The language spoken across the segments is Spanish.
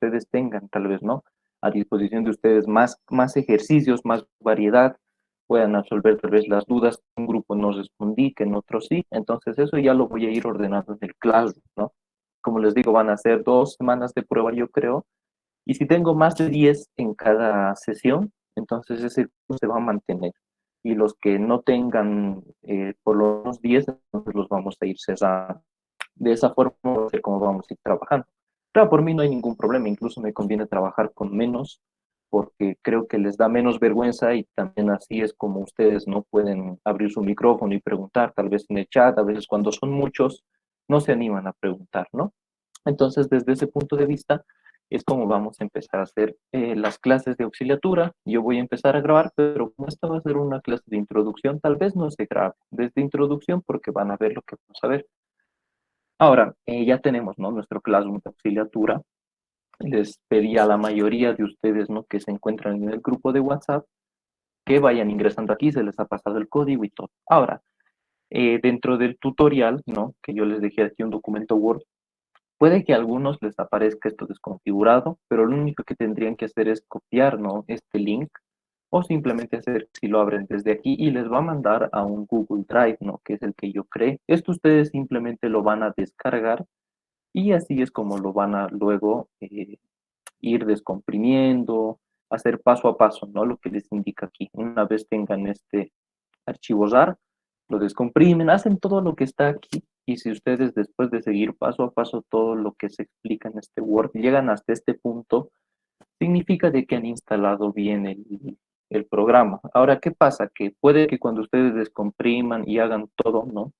ustedes tengan, tal vez, ¿no? A disposición de ustedes más ejercicios, más variedad, puedan absolver tal vez las dudas que un grupo no respondí, que en otro sí. Entonces eso ya lo voy a ir ordenando en el Classroom, ¿no? Como les digo, van a ser 2 semanas de prueba, yo creo, y si tengo más de 10 en cada sesión, entonces ese grupo se va a mantener. Y los que no tengan por lo menos 10, entonces los vamos a ir cerrando. De esa forma, va a ser como vamos a ir trabajando. Claro, por mí no hay ningún problema, incluso me conviene trabajar con menos, porque creo que les da menos vergüenza y también así es como ustedes no pueden abrir su micrófono y preguntar, tal vez en el chat, a veces cuando son muchos, no se animan a preguntar, ¿no? Entonces, desde ese punto de vista, es como vamos a empezar a hacer las clases de auxiliatura. Yo voy a empezar a grabar, pero como esta va a ser una clase de introducción, tal vez no se grabe desde introducción porque van a ver lo que vamos a ver. Ahora, ya tenemos, ¿no? Nuestro Classroom de auxiliatura. Les pedí a la mayoría de ustedes, ¿no? Que se encuentran en el grupo de WhatsApp, que vayan ingresando aquí, se les ha pasado el código y todo. Ahora, dentro del tutorial, ¿no? Que yo les dejé aquí un documento Word, puede que a algunos les aparezca esto desconfigurado, pero lo único que tendrían que hacer es copiar, ¿no? Este link o simplemente hacer si lo abren desde aquí y les va a mandar a un Google Drive, ¿no? Que es el que yo creé. Esto ustedes simplemente lo van a descargar y así es como lo van a luego ir descomprimiendo, hacer paso a paso, ¿no? Lo que les indica aquí. Una vez tengan este archivo RAR, lo descomprimen, hacen todo lo que está aquí y si ustedes después de seguir paso a paso todo lo que se explica en este Word llegan hasta este punto, significa de que han instalado bien el programa. Ahora, ¿qué pasa? Que puede que cuando ustedes descompriman y hagan todo, ¿no?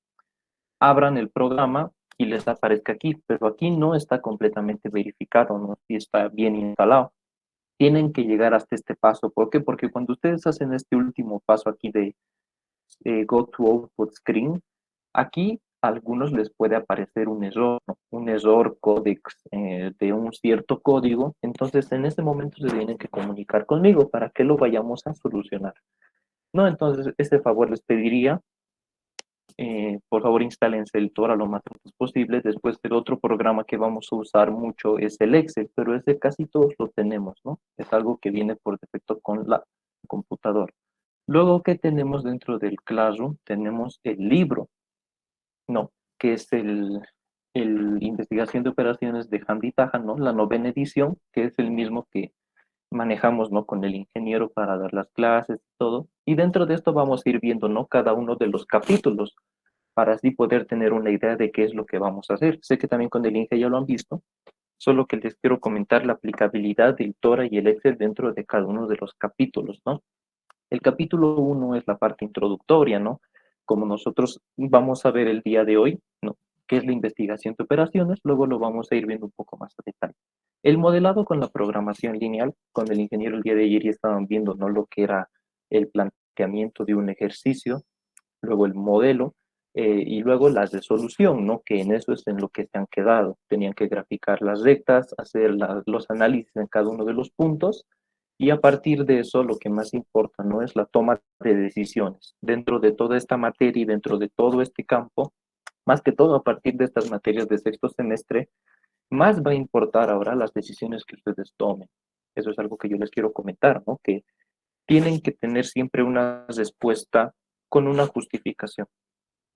Abran el programa y les aparezca aquí, pero aquí no está completamente verificado, ¿no? Si está bien instalado. Tienen que llegar hasta este paso. ¿Por qué? Porque cuando ustedes hacen este último paso aquí de Go to Output Screen, aquí a algunos les puede aparecer un error, ¿no? Un error codex de un cierto código, entonces en ese momento se tienen que comunicar conmigo para que lo vayamos a solucionar. No, entonces ese favor les pediría, por favor instálense el Tora lo más antes posible. Después el otro programa que vamos a usar mucho es el Excel, pero ese casi todos lo tenemos, ¿no? Es algo que viene por defecto con la computadora. Luego, ¿qué tenemos dentro del Classroom? Tenemos el libro, no, que es el Investigación de Operaciones de Handy Taja, ¿no? La 9ª edición, que es el mismo que manejamos, ¿no? Con el ingeniero para dar las clases y todo. Y dentro de esto vamos a ir viendo, ¿no? Cada uno de los capítulos para así poder tener una idea de qué es lo que vamos a hacer. Sé que también con el Inge ya lo han visto, solo que les quiero comentar la aplicabilidad del Tora y el Excel dentro de cada uno de los capítulos, ¿no? El capítulo 1 es la parte introductoria, ¿no? Como nosotros vamos a ver el día de hoy, ¿no? ¿Qué es la investigación de operaciones? Luego lo vamos a ir viendo un poco más a detalle. El modelado con la programación lineal, con el ingeniero el día de ayer ya estaban viendo, ¿no? Lo que era el planteamiento de un ejercicio, luego el modelo, y luego la resolución, ¿no? Que en eso es en lo que se han quedado. Tenían que graficar las rectas, hacer los análisis en cada uno de los puntos, y a partir de eso lo que más importa, ¿no? Es la toma de decisiones. Dentro de toda esta materia y dentro de todo este campo, más que todo a partir de estas materias de sexto semestre, más va a importar ahora las decisiones que ustedes tomen. Eso es algo que yo les quiero comentar, ¿no? Que tienen que tener siempre una respuesta con una justificación.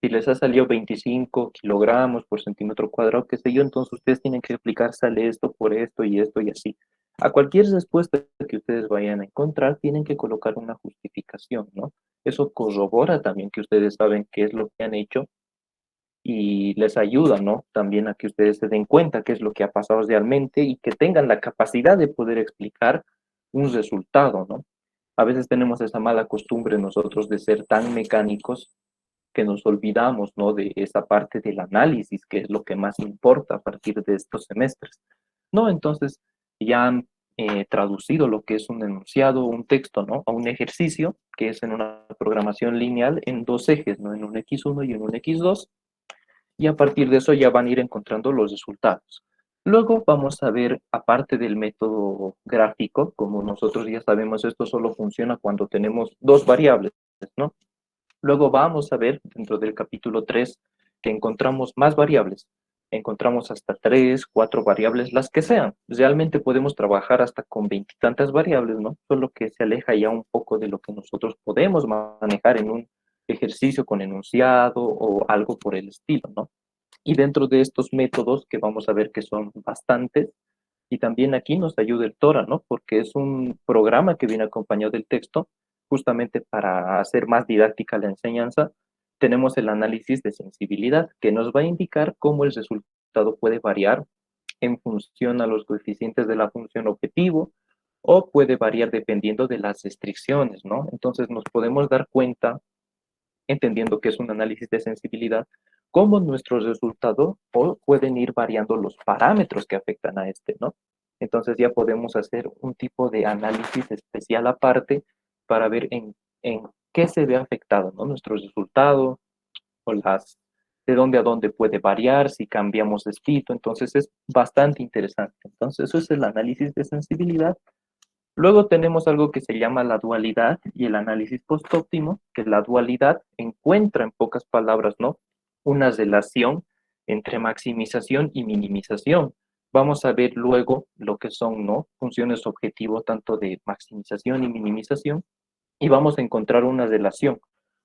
Si les ha salido 25 kilogramos por centímetro cuadrado, qué sé yo, entonces ustedes tienen que explicar, sale esto por esto y así. A cualquier respuesta que ustedes vayan a encontrar, tienen que colocar una justificación, ¿no? Eso corrobora también que ustedes saben qué es lo que han hecho y les ayuda, ¿no? También a que ustedes se den cuenta qué es lo que ha pasado realmente y que tengan la capacidad de poder explicar un resultado, ¿no? A veces tenemos esa mala costumbre nosotros de ser tan mecánicos que nos olvidamos, ¿no? De esa parte del análisis, que es lo que más importa a partir de estos semestres, ¿no? Entonces, ya han traducido lo que es un enunciado, un texto, ¿no? A un ejercicio, que es en una programación lineal en dos ejes, ¿no? En un X1 y en un X2, y a partir de eso ya van a ir encontrando los resultados. Luego vamos a ver, aparte del método gráfico, como nosotros ya sabemos, esto solo funciona cuando tenemos dos variables, ¿no? Luego vamos a ver dentro del capítulo 3 que encontramos más variables. encontramos hasta 3, 4 variables, las que sean. Realmente podemos trabajar hasta con veintitantas variables, ¿no? Solo que se aleja ya un poco de lo que nosotros podemos manejar en un ejercicio con enunciado o algo por el estilo, ¿no? Y dentro de estos métodos, que vamos a ver que son bastantes, y también aquí nos ayuda el Tora, ¿no? Porque es un programa que viene acompañado del texto, justamente para hacer más didáctica la enseñanza. Tenemos el análisis de sensibilidad, que nos va a indicar cómo el resultado puede variar en función a los coeficientes de la función objetivo, o puede variar dependiendo de las restricciones, ¿no? Entonces nos podemos dar cuenta, entendiendo que es un análisis de sensibilidad, cómo nuestros resultados pueden ir variando los parámetros que afectan a este, ¿no? Entonces ya podemos hacer un tipo de análisis especial aparte para ver en qué se ve afectado, ¿no? Nuestro resultado o de dónde a dónde puede variar, si cambiamos de estilo. Entonces es bastante interesante. Entonces eso es el análisis de sensibilidad. Luego tenemos algo que se llama la dualidad y el análisis postóptimo, que la dualidad encuentra, en pocas palabras, ¿no? Una relación entre maximización y minimización. Vamos a ver luego lo que son, ¿no? Funciones objetivo tanto de maximización y minimización, y vamos a encontrar una relación,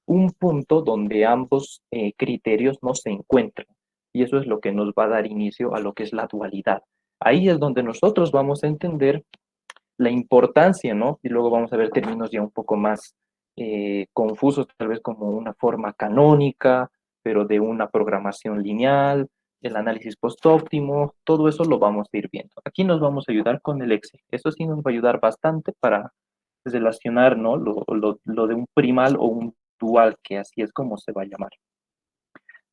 un punto donde ambos criterios no se encuentran. Y eso es lo que nos va a dar inicio a lo que es la dualidad. Ahí es donde nosotros vamos a entender la importancia, ¿no? Y luego vamos a ver términos ya un poco más confusos, tal vez como una forma canónica, pero de una programación lineal, el análisis postóptimo, todo eso lo vamos a ir viendo. Aquí nos vamos a ayudar con el Excel. Eso sí nos va a ayudar bastante para relacionar, ¿no? Lo de un primal o un dual, que así es como se va a llamar.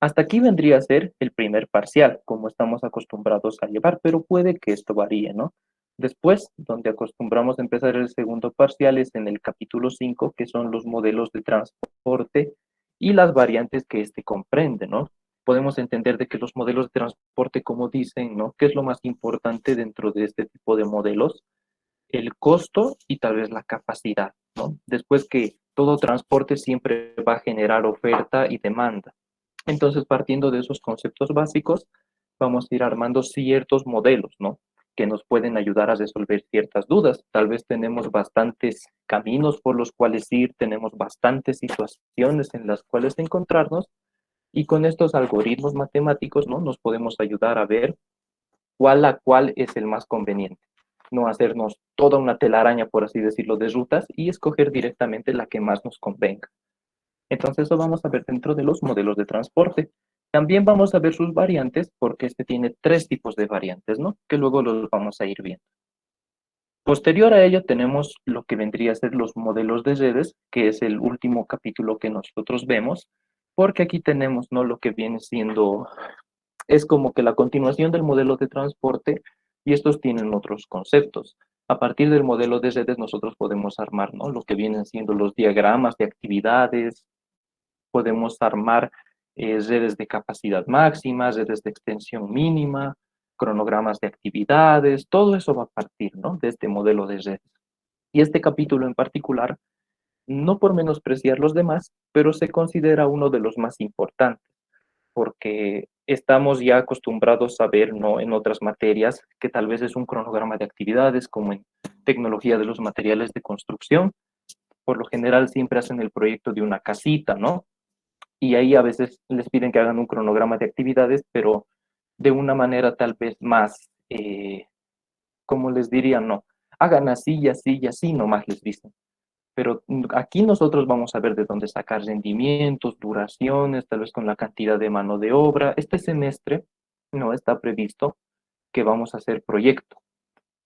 Hasta aquí vendría a ser el primer parcial, como estamos acostumbrados a llevar, pero puede que esto varíe, ¿no? Después, donde acostumbramos a empezar el segundo parcial es en el capítulo 5, que son los modelos de transporte y las variantes que éste comprende, ¿no? Podemos entender de que los modelos de transporte, como dicen, ¿no? ¿Qué es lo más importante dentro de este tipo de modelos? El costo y tal vez la capacidad, ¿no? Después que todo transporte siempre va a generar oferta y demanda. Entonces, partiendo de esos conceptos básicos, vamos a ir armando ciertos modelos, ¿no? Que nos pueden ayudar a resolver ciertas dudas. Tal vez tenemos bastantes caminos por los cuales ir, tenemos bastantes situaciones en las cuales encontrarnos, y con estos algoritmos matemáticos, ¿no? Nos podemos ayudar a ver cuál es el más conveniente. No hacernos toda una telaraña, por así decirlo, de rutas y escoger directamente la que más nos convenga. Entonces eso vamos a ver dentro de los modelos de transporte. También vamos a ver sus variantes, porque este tiene 3 tipos de variantes, ¿no? Que luego los vamos a ir viendo. Posterior a ello tenemos lo que vendría a ser los modelos de redes, que es el último capítulo que nosotros vemos, porque aquí tenemos, ¿no? Lo que viene siendo, es como que la continuación del modelo de transporte, y estos tienen otros conceptos. A partir del modelo de redes nosotros podemos armar, ¿no? Lo que vienen siendo los diagramas de actividades, podemos armar redes de capacidad máxima, redes de extensión mínima, cronogramas de actividades, todo eso va a partir, ¿no? De este modelo de redes. Y este capítulo en particular, no por menospreciar los demás, pero se considera uno de los más importantes, porque estamos ya acostumbrados a ver, ¿no? En otras materias, que tal vez es un cronograma de actividades, como en tecnología de los materiales de construcción. Por lo general siempre hacen el proyecto de una casita, ¿no? Y ahí a veces les piden que hagan un cronograma de actividades, pero de una manera tal vez más, como les diría, no, hagan así y así y así, nomás les dicen. Pero aquí nosotros vamos a ver de dónde sacar rendimientos, duraciones, tal vez con la cantidad de mano de obra. Este semestre no está previsto que vamos a hacer proyecto.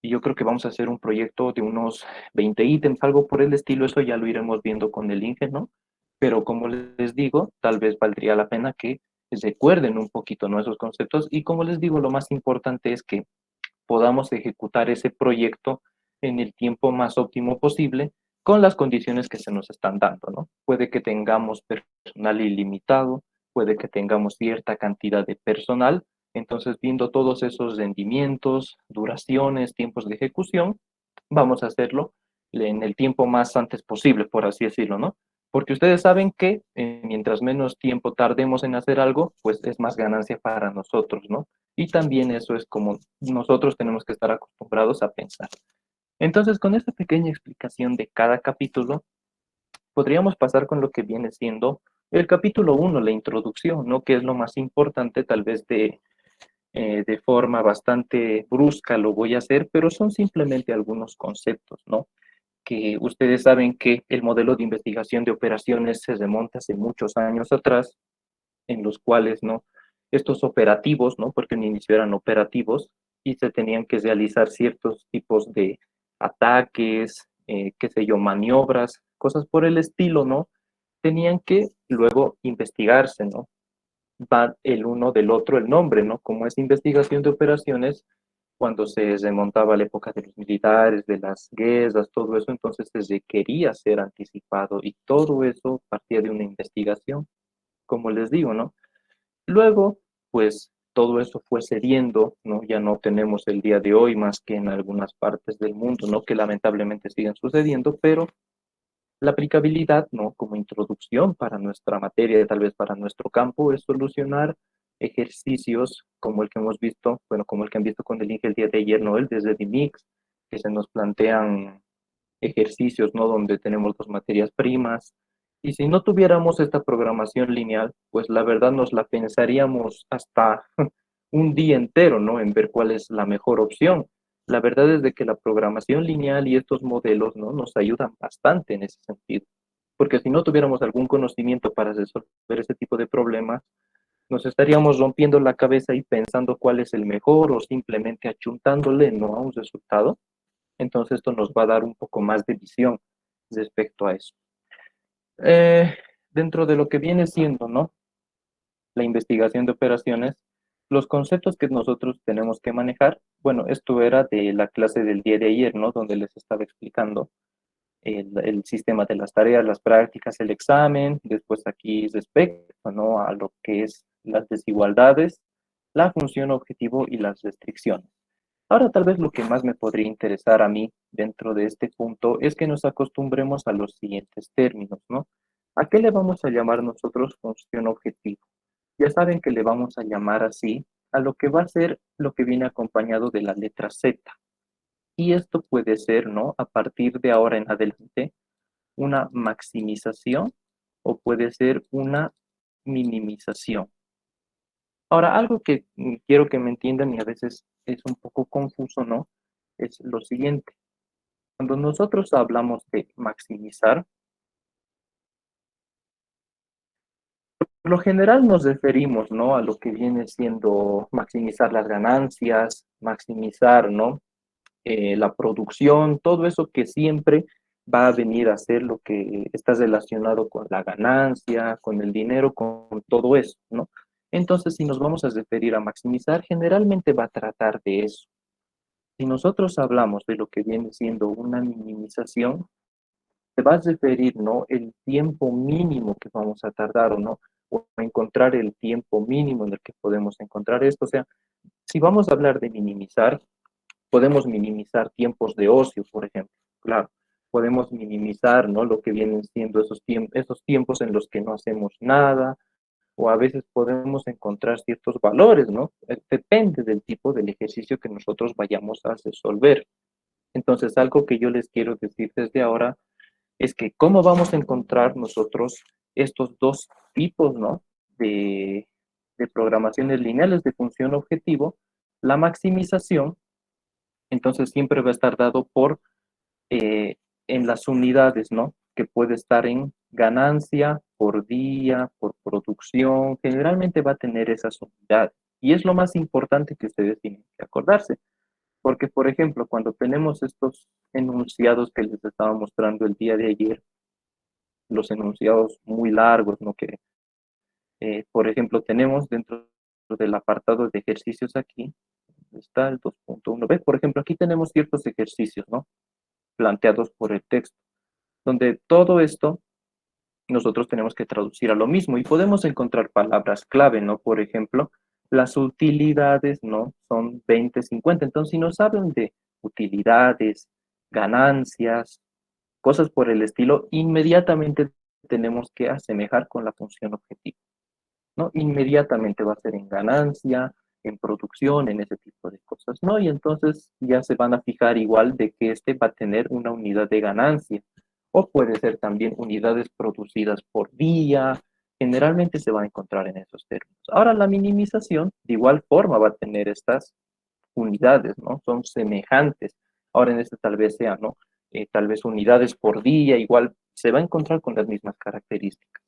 Y yo creo que vamos a hacer un proyecto de unos 20 ítems, algo por el estilo. Eso ya lo iremos viendo con el Inge, ¿no? Pero como les digo, tal vez valdría la pena que recuerden un poquito, ¿no? Esos conceptos. Y como les digo, lo más importante es que podamos ejecutar ese proyecto en el tiempo más óptimo posible, con las condiciones que se nos están dando, ¿no? Puede que tengamos personal ilimitado, puede que tengamos cierta cantidad de personal. Entonces, viendo todos esos rendimientos, duraciones, tiempos de ejecución, vamos a hacerlo en el tiempo más antes posible, por así decirlo, ¿no? Porque ustedes saben que mientras menos tiempo tardemos en hacer algo, pues es más ganancia para nosotros, ¿no? Y también eso es como nosotros tenemos que estar acostumbrados a pensar. Entonces, con esta pequeña explicación de cada capítulo, podríamos pasar con lo que viene siendo el capítulo uno, la introducción, ¿no? Que es lo más importante, tal vez de forma bastante brusca lo voy a hacer, pero son simplemente algunos conceptos, ¿no? Que ustedes saben que el modelo de investigación de operaciones se remonta hace muchos años atrás, en los cuales, ¿no? Estos operativos, ¿no? Porque en inicio eran operativos y se tenían que realizar ciertos tipos de ataques, qué sé yo, maniobras, cosas por el estilo, ¿no? Tenían que luego investigarse, ¿no? Va el uno del otro el nombre, ¿no? Como es investigación de operaciones, cuando se remontaba a la época de los militares, de las guerras, todo eso, entonces se requería ser anticipado y todo eso partía de una investigación, como les digo, ¿no? Luego, pues todo eso fue cediendo, ¿no? Ya no tenemos el día de hoy más que en algunas partes del mundo, ¿no? Que lamentablemente siguen sucediendo, pero la aplicabilidad, ¿no? Como introducción para nuestra materia, tal vez para nuestro campo, es solucionar ejercicios como el que hemos visto, bueno, como el que han visto con el Inge el día de ayer, ¿no? El desde DMix, que se nos plantean ejercicios, ¿no? Donde tenemos dos materias primas. Y si no tuviéramos esta programación lineal, pues la verdad nos la pensaríamos hasta un día entero, ¿no? En ver cuál es la mejor opción. La verdad es de que la programación lineal y estos modelos, ¿no? Nos ayudan bastante en ese sentido. Porque si no tuviéramos algún conocimiento para resolver ese tipo de problemas, nos estaríamos rompiendo la cabeza y pensando cuál es el mejor o simplemente achuntándole, ¿no? A un resultado. Entonces esto nos va a dar un poco más de visión respecto a eso. Eh, Dentro de lo que viene siendo, ¿no? La investigación de operaciones, los conceptos que nosotros tenemos que manejar, bueno, esto era de la clase del día de ayer, ¿no? Donde les estaba explicando el sistema de las tareas, las prácticas, el examen, después aquí respecto, ¿no? A lo que es las desigualdades, la función objetivo y las restricciones. Ahora, tal vez lo que más me podría interesar a mí dentro de este punto es que nos acostumbremos a los siguientes términos, ¿no? ¿A qué le vamos a llamar nosotros función objetivo? Ya saben que le vamos a llamar así a lo que va a ser lo que viene acompañado de la letra Z. Y esto puede ser, ¿no? A partir de ahora en adelante, una maximización o puede ser una minimización. Ahora, algo que quiero que me entiendan y a veces es un poco confuso, ¿no? Es lo siguiente. Cuando nosotros hablamos de maximizar, por lo general nos referimos, ¿no? A lo que viene siendo maximizar las ganancias, maximizar, ¿no? La producción, todo eso que siempre va a venir a ser lo que está relacionado con la ganancia, con el dinero, con todo eso, ¿no? Entonces, si nos vamos a referir a maximizar, generalmente va a tratar de eso. Si nosotros hablamos de lo que viene siendo una minimización, se va a referir, ¿no? El tiempo mínimo que vamos a tardar o no, o encontrar el tiempo mínimo en el que podemos encontrar esto. O sea, si vamos a hablar de minimizar, podemos minimizar tiempos de ocio, por ejemplo. Claro, podemos minimizar, ¿no? Lo que vienen siendo esos tiempos en los que no hacemos nada, o a veces podemos encontrar ciertos valores, ¿no? Depende del tipo del ejercicio que nosotros vayamos a resolver. Entonces, algo que yo les quiero decir desde ahora es que cómo vamos a encontrar nosotros estos dos tipos, ¿no? De, de programaciones lineales de función objetivo, la maximización, entonces siempre va a estar dado por eh, en las unidades, ¿no? Que puede estar en ganancia por día, por producción, generalmente va a tener esas unidades. Y es lo más importante que ustedes tienen que acordarse, porque por ejemplo, cuando tenemos estos enunciados que les estaba mostrando el día de ayer, los enunciados muy largos, ¿no? Que, por ejemplo, tenemos dentro del apartado de ejercicios aquí, está el 2.1. ¿Ves? Por ejemplo, aquí tenemos ciertos ejercicios, ¿no? Planteados por el texto, donde todo esto nosotros tenemos que traducir a lo mismo y podemos encontrar palabras clave, ¿no? Por ejemplo, las utilidades, ¿no? Son 20-50. Entonces, si nos hablan de utilidades, ganancias, cosas por el estilo, inmediatamente tenemos que asemejar con la función objetivo, ¿no? Inmediatamente va a ser en ganancia, en producción, en ese tipo de cosas, ¿no? Y entonces ya se van a fijar igual de que este va a tener una unidad de ganancia, o puede ser también unidades producidas por día, generalmente se va a encontrar en esos términos. Ahora la minimización de igual forma va a tener estas unidades, ¿no? Son semejantes. Ahora en este tal vez sea, ¿no? Tal vez unidades por día, igual se va a encontrar con las mismas características.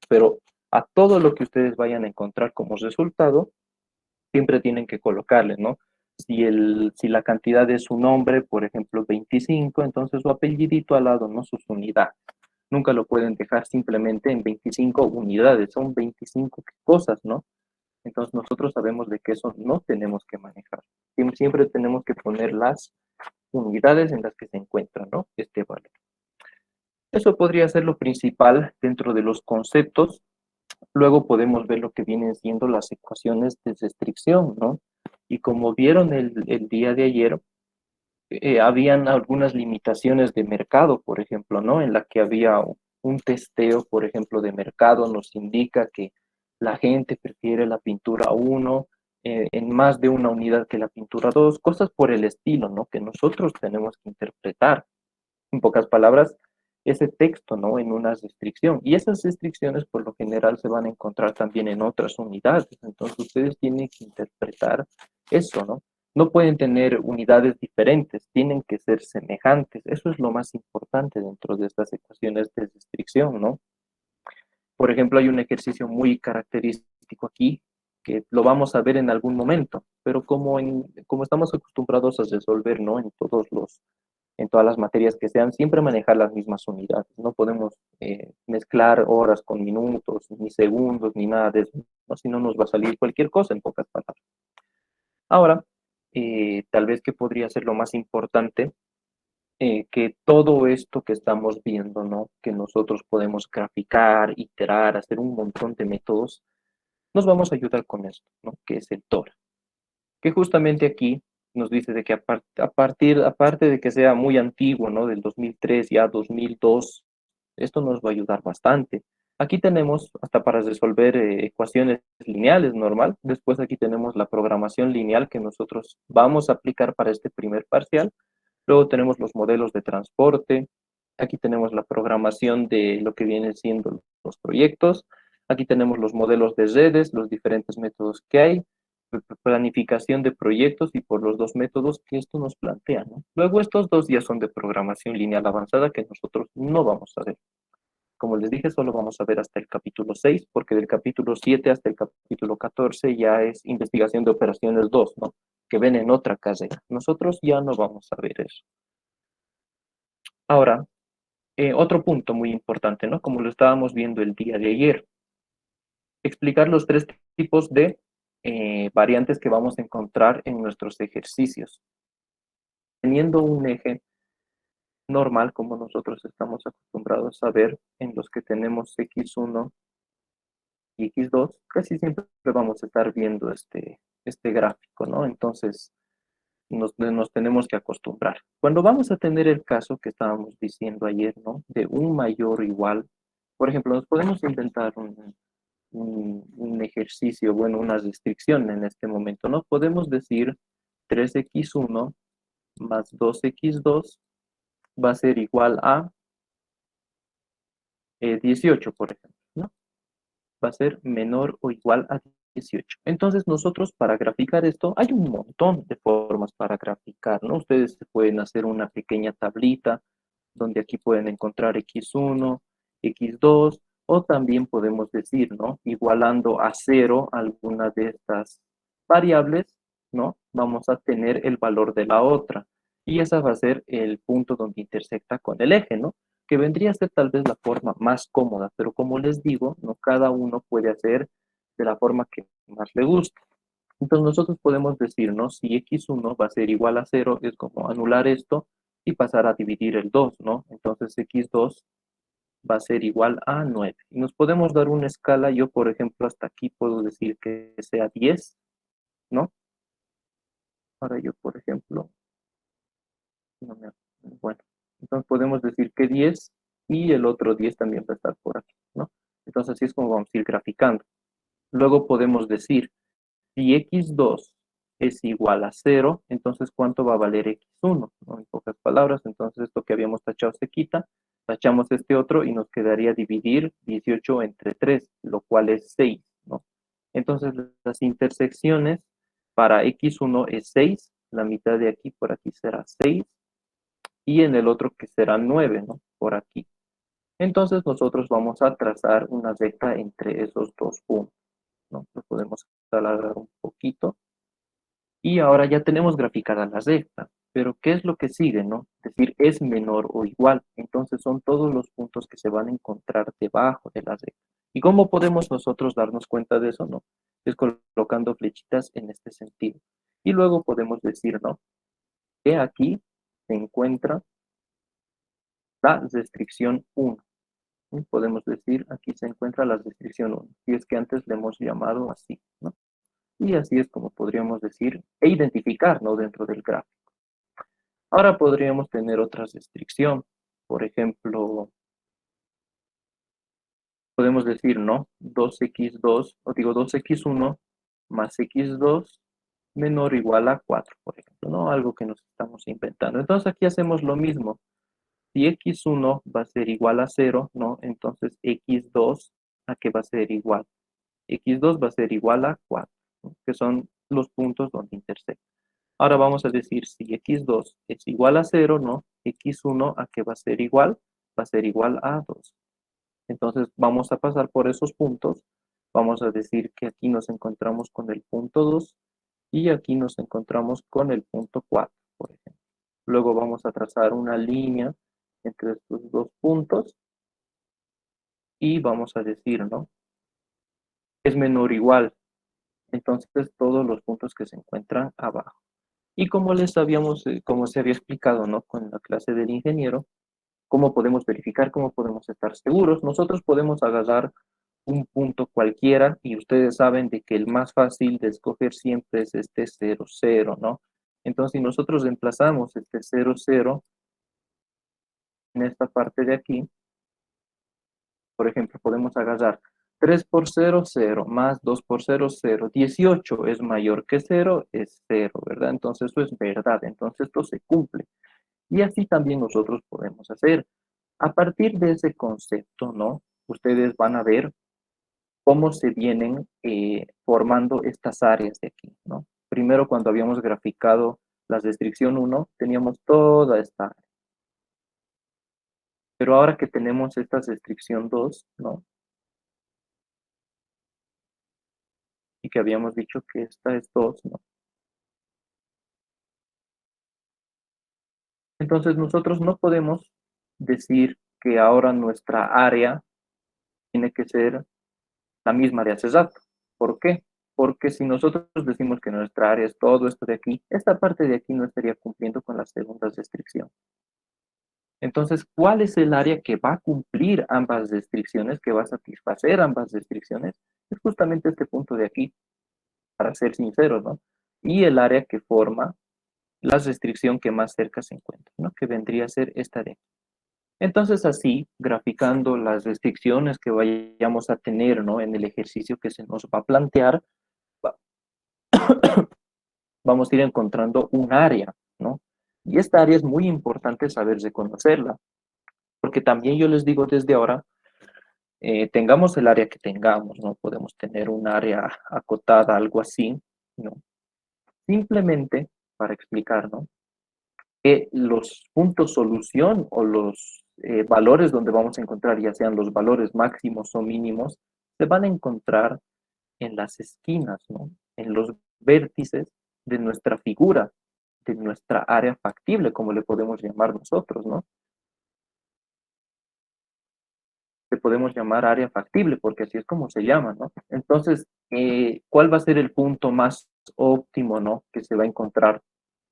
Pero a todo lo que ustedes vayan a encontrar como resultado, siempre tienen que colocarle, ¿no? Si la cantidad es un nombre, por ejemplo, 25, entonces su apellidito al lado, ¿no? Sus unidades. Nunca lo pueden dejar simplemente en 25 unidades, son 25 cosas, ¿no? Entonces nosotros sabemos de que eso no tenemos que manejar. Siempre tenemos que poner las unidades en las que se encuentra, ¿no? Este valor. Eso podría ser lo principal dentro de los conceptos. Luego podemos ver lo que vienen siendo las ecuaciones de restricción, ¿no? Y como vieron el día de ayer, habían algunas limitaciones de mercado, por ejemplo, ¿no? En la que había un testeo, por ejemplo, de mercado, nos indica que la gente prefiere la pintura 1 en más de una unidad que la pintura 2, cosas por el estilo, ¿no? Que nosotros tenemos que interpretar. En pocas palabras, ese texto, ¿no? En una restricción. Y esas restricciones, por lo general, se van a encontrar también en otras unidades. Entonces, ustedes tienen que interpretar eso, ¿no? No pueden tener unidades diferentes, tienen que ser semejantes. Eso es lo más importante dentro de estas ecuaciones de restricción, ¿no? Por ejemplo, hay un ejercicio muy característico aquí que lo vamos a ver en algún momento, pero como estamos acostumbrados a resolver, ¿no? En todas las materias que sean, siempre manejar las mismas unidades. No podemos mezclar horas con minutos, ni segundos, ni nada de eso, ¿no? Si no nos va a salir cualquier cosa en pocas palabras. Ahora, tal vez que podría ser lo más importante, que todo esto que estamos viendo, ¿no? Que nosotros podemos graficar, iterar, hacer un montón de métodos, nos vamos a ayudar con esto, ¿no? Que es el TORA. Que justamente aquí nos dice de que aparte de que sea muy antiguo, ¿no? Del 2003 ya 2002, esto nos va a ayudar bastante. Aquí tenemos, hasta para resolver ecuaciones lineales normal, después aquí tenemos la programación lineal que nosotros vamos a aplicar para este primer parcial. Luego tenemos los modelos de transporte, aquí tenemos la programación de lo que vienen siendo los proyectos, aquí tenemos los modelos de redes, los diferentes métodos que hay, planificación de proyectos y por los dos métodos que esto nos plantea, ¿no? Luego estos dos ya son de programación lineal avanzada que nosotros no vamos a ver. Como les dije, solo vamos a ver hasta el capítulo 6, porque del capítulo 7 hasta el capítulo 14 ya es investigación de operaciones 2, ¿no? Que ven en otra carrera. Nosotros ya no vamos a ver eso. Ahora, otro punto muy importante, ¿no? Como lo estábamos viendo el día de ayer, explicar los tres tipos de variantes que vamos a encontrar en nuestros ejercicios. Teniendo un eje normal, como nosotros estamos acostumbrados a ver, en los que tenemos x1 y x2, casi siempre vamos a estar viendo este gráfico, ¿no? Entonces, nos tenemos que acostumbrar. Cuando vamos a tener el caso que estábamos diciendo ayer, ¿no? De un mayor o igual, por ejemplo, nos podemos inventar un ejercicio, bueno, una restricción en este momento, ¿no? Podemos decir 3x1 más 2x2 va a ser igual a 18, por ejemplo, ¿no? Va a ser menor o igual a 18. Entonces nosotros para graficar esto, hay un montón de formas para graficar, ¿no? Ustedes pueden hacer una pequeña tablita donde aquí pueden encontrar x1, x2, o también podemos decir, ¿no? Igualando a 0 alguna de estas variables, ¿no? Vamos a tener el valor de la otra. Y esa va a ser el punto donde intersecta con el eje, ¿no? Que vendría a ser tal vez la forma más cómoda, pero como les digo, no cada uno puede hacer de la forma que más le guste. Entonces nosotros podemos decir, ¿no? Si x1 va a ser igual a 0, es como anular esto y pasar a dividir el 2, ¿no? Entonces x2 va a ser igual a 9. Y nos podemos dar una escala, yo por ejemplo hasta aquí puedo decir que sea 10, ¿no? Ahora yo por ejemplo, no me, bueno, entonces podemos decir que 10 y el otro 10 también va a estar por aquí, ¿no? Entonces así es como vamos a ir graficando. Luego podemos decir Si x2 es igual a 0, entonces ¿cuánto va a valer x1? ¿No? En pocas palabras, entonces esto que habíamos tachado se quita, tachamos este otro y nos quedaría dividir 18 entre 3, lo cual es 6, ¿no? Entonces las intersecciones para x1 es 6, la mitad de aquí por aquí será 6, y en el otro que será 9, ¿no? Por aquí. Entonces nosotros vamos a trazar una recta entre esos dos puntos, ¿no? Lo podemos alargar un poquito. Y ahora ya tenemos graficada la recta, pero ¿qué es lo que sigue, no? Es decir, es menor o igual. Entonces son todos los puntos que se van a encontrar debajo de la recta. ¿Y cómo podemos nosotros darnos cuenta de eso, no? Es colocando flechitas en este sentido. Y luego podemos decir, ¿no? Que aquí se encuentra la restricción 1. ¿Sí? Podemos decir, aquí se encuentra la restricción 1. Y es que antes le hemos llamado así, ¿no? Y así es como podríamos decir e identificar, ¿no? Dentro del gráfico. Ahora podríamos tener otra restricción. Por ejemplo, podemos decir, ¿no? 2x2, o digo 2x1 más x2 menor o igual a 4, por ejemplo, ¿no? Algo que nos estamos inventando. Entonces aquí hacemos lo mismo. Si x1 va a ser igual a 0, ¿no? Entonces x2, ¿a qué va a ser igual? X2 va a ser igual a 4, ¿no? Que son los puntos donde intersectan. Ahora vamos a decir si x2 es igual a 0, ¿no? x1 a qué va a ser igual, va a ser igual a 2. Entonces vamos a pasar por esos puntos. Vamos a decir que aquí nos encontramos con el punto 2 y aquí nos encontramos con el punto 4, por ejemplo. Luego vamos a trazar una línea entre estos dos puntos y vamos a decir, ¿no? Es menor o igual. Entonces todos los puntos que se encuentran abajo. Y como les habíamos, como se había explicado, ¿no? Con la clase del ingeniero, ¿cómo podemos verificar? ¿Cómo podemos estar seguros? Nosotros podemos agarrar un punto cualquiera y ustedes saben de que el más fácil de escoger siempre es este 0, 0, ¿no? Entonces, si nosotros reemplazamos este 0, 0 en esta parte de aquí, por ejemplo, podemos agarrar 3 por 0, 0, más 2 por 0, 0. 18 es mayor que 0, es 0, ¿verdad? Entonces, eso es verdad. Entonces, esto se cumple. Y así también nosotros podemos hacer. A partir de ese concepto, ¿no? Ustedes van a ver cómo se vienen formando estas áreas de aquí, ¿no? Primero, cuando habíamos graficado la restricción 1, teníamos toda esta área. Pero ahora que tenemos esta restricción 2, ¿no? Y que habíamos dicho que esta es 2, ¿no? Entonces nosotros no podemos decir que ahora nuestra área tiene que ser la misma de hace rato. ¿Por qué? Porque si nosotros decimos que nuestra área es todo esto de aquí, esta parte de aquí no estaría cumpliendo con la segunda restricción. Entonces, ¿cuál es el área que va a cumplir ambas restricciones, que va a satisfacer ambas restricciones? Es justamente este punto de aquí, para ser sinceros, ¿no? Y el área que forma la restricción que más cerca se encuentra, ¿no? Que vendría a ser esta de aquí. Entonces, así, graficando las restricciones que vayamos a tener, ¿no? En el ejercicio que se nos va a plantear, vamos a ir encontrando un área, ¿no? Y esta área es muy importante saber reconocerla, porque también yo les digo desde ahora, tengamos el área que tengamos, ¿no? Podemos tener un área acotada, algo así, ¿no? Simplemente para explicar, ¿no? Que los puntos solución o los valores donde vamos a encontrar, ya sean los valores máximos o mínimos, se van a encontrar en las esquinas, ¿no? En los vértices de nuestra figura, de nuestra área factible, como le podemos llamar nosotros, ¿no? Le podemos llamar área factible, porque así es como se llama, ¿no? Entonces, ¿cuál va a ser el punto más óptimo, ¿no? Que se va a encontrar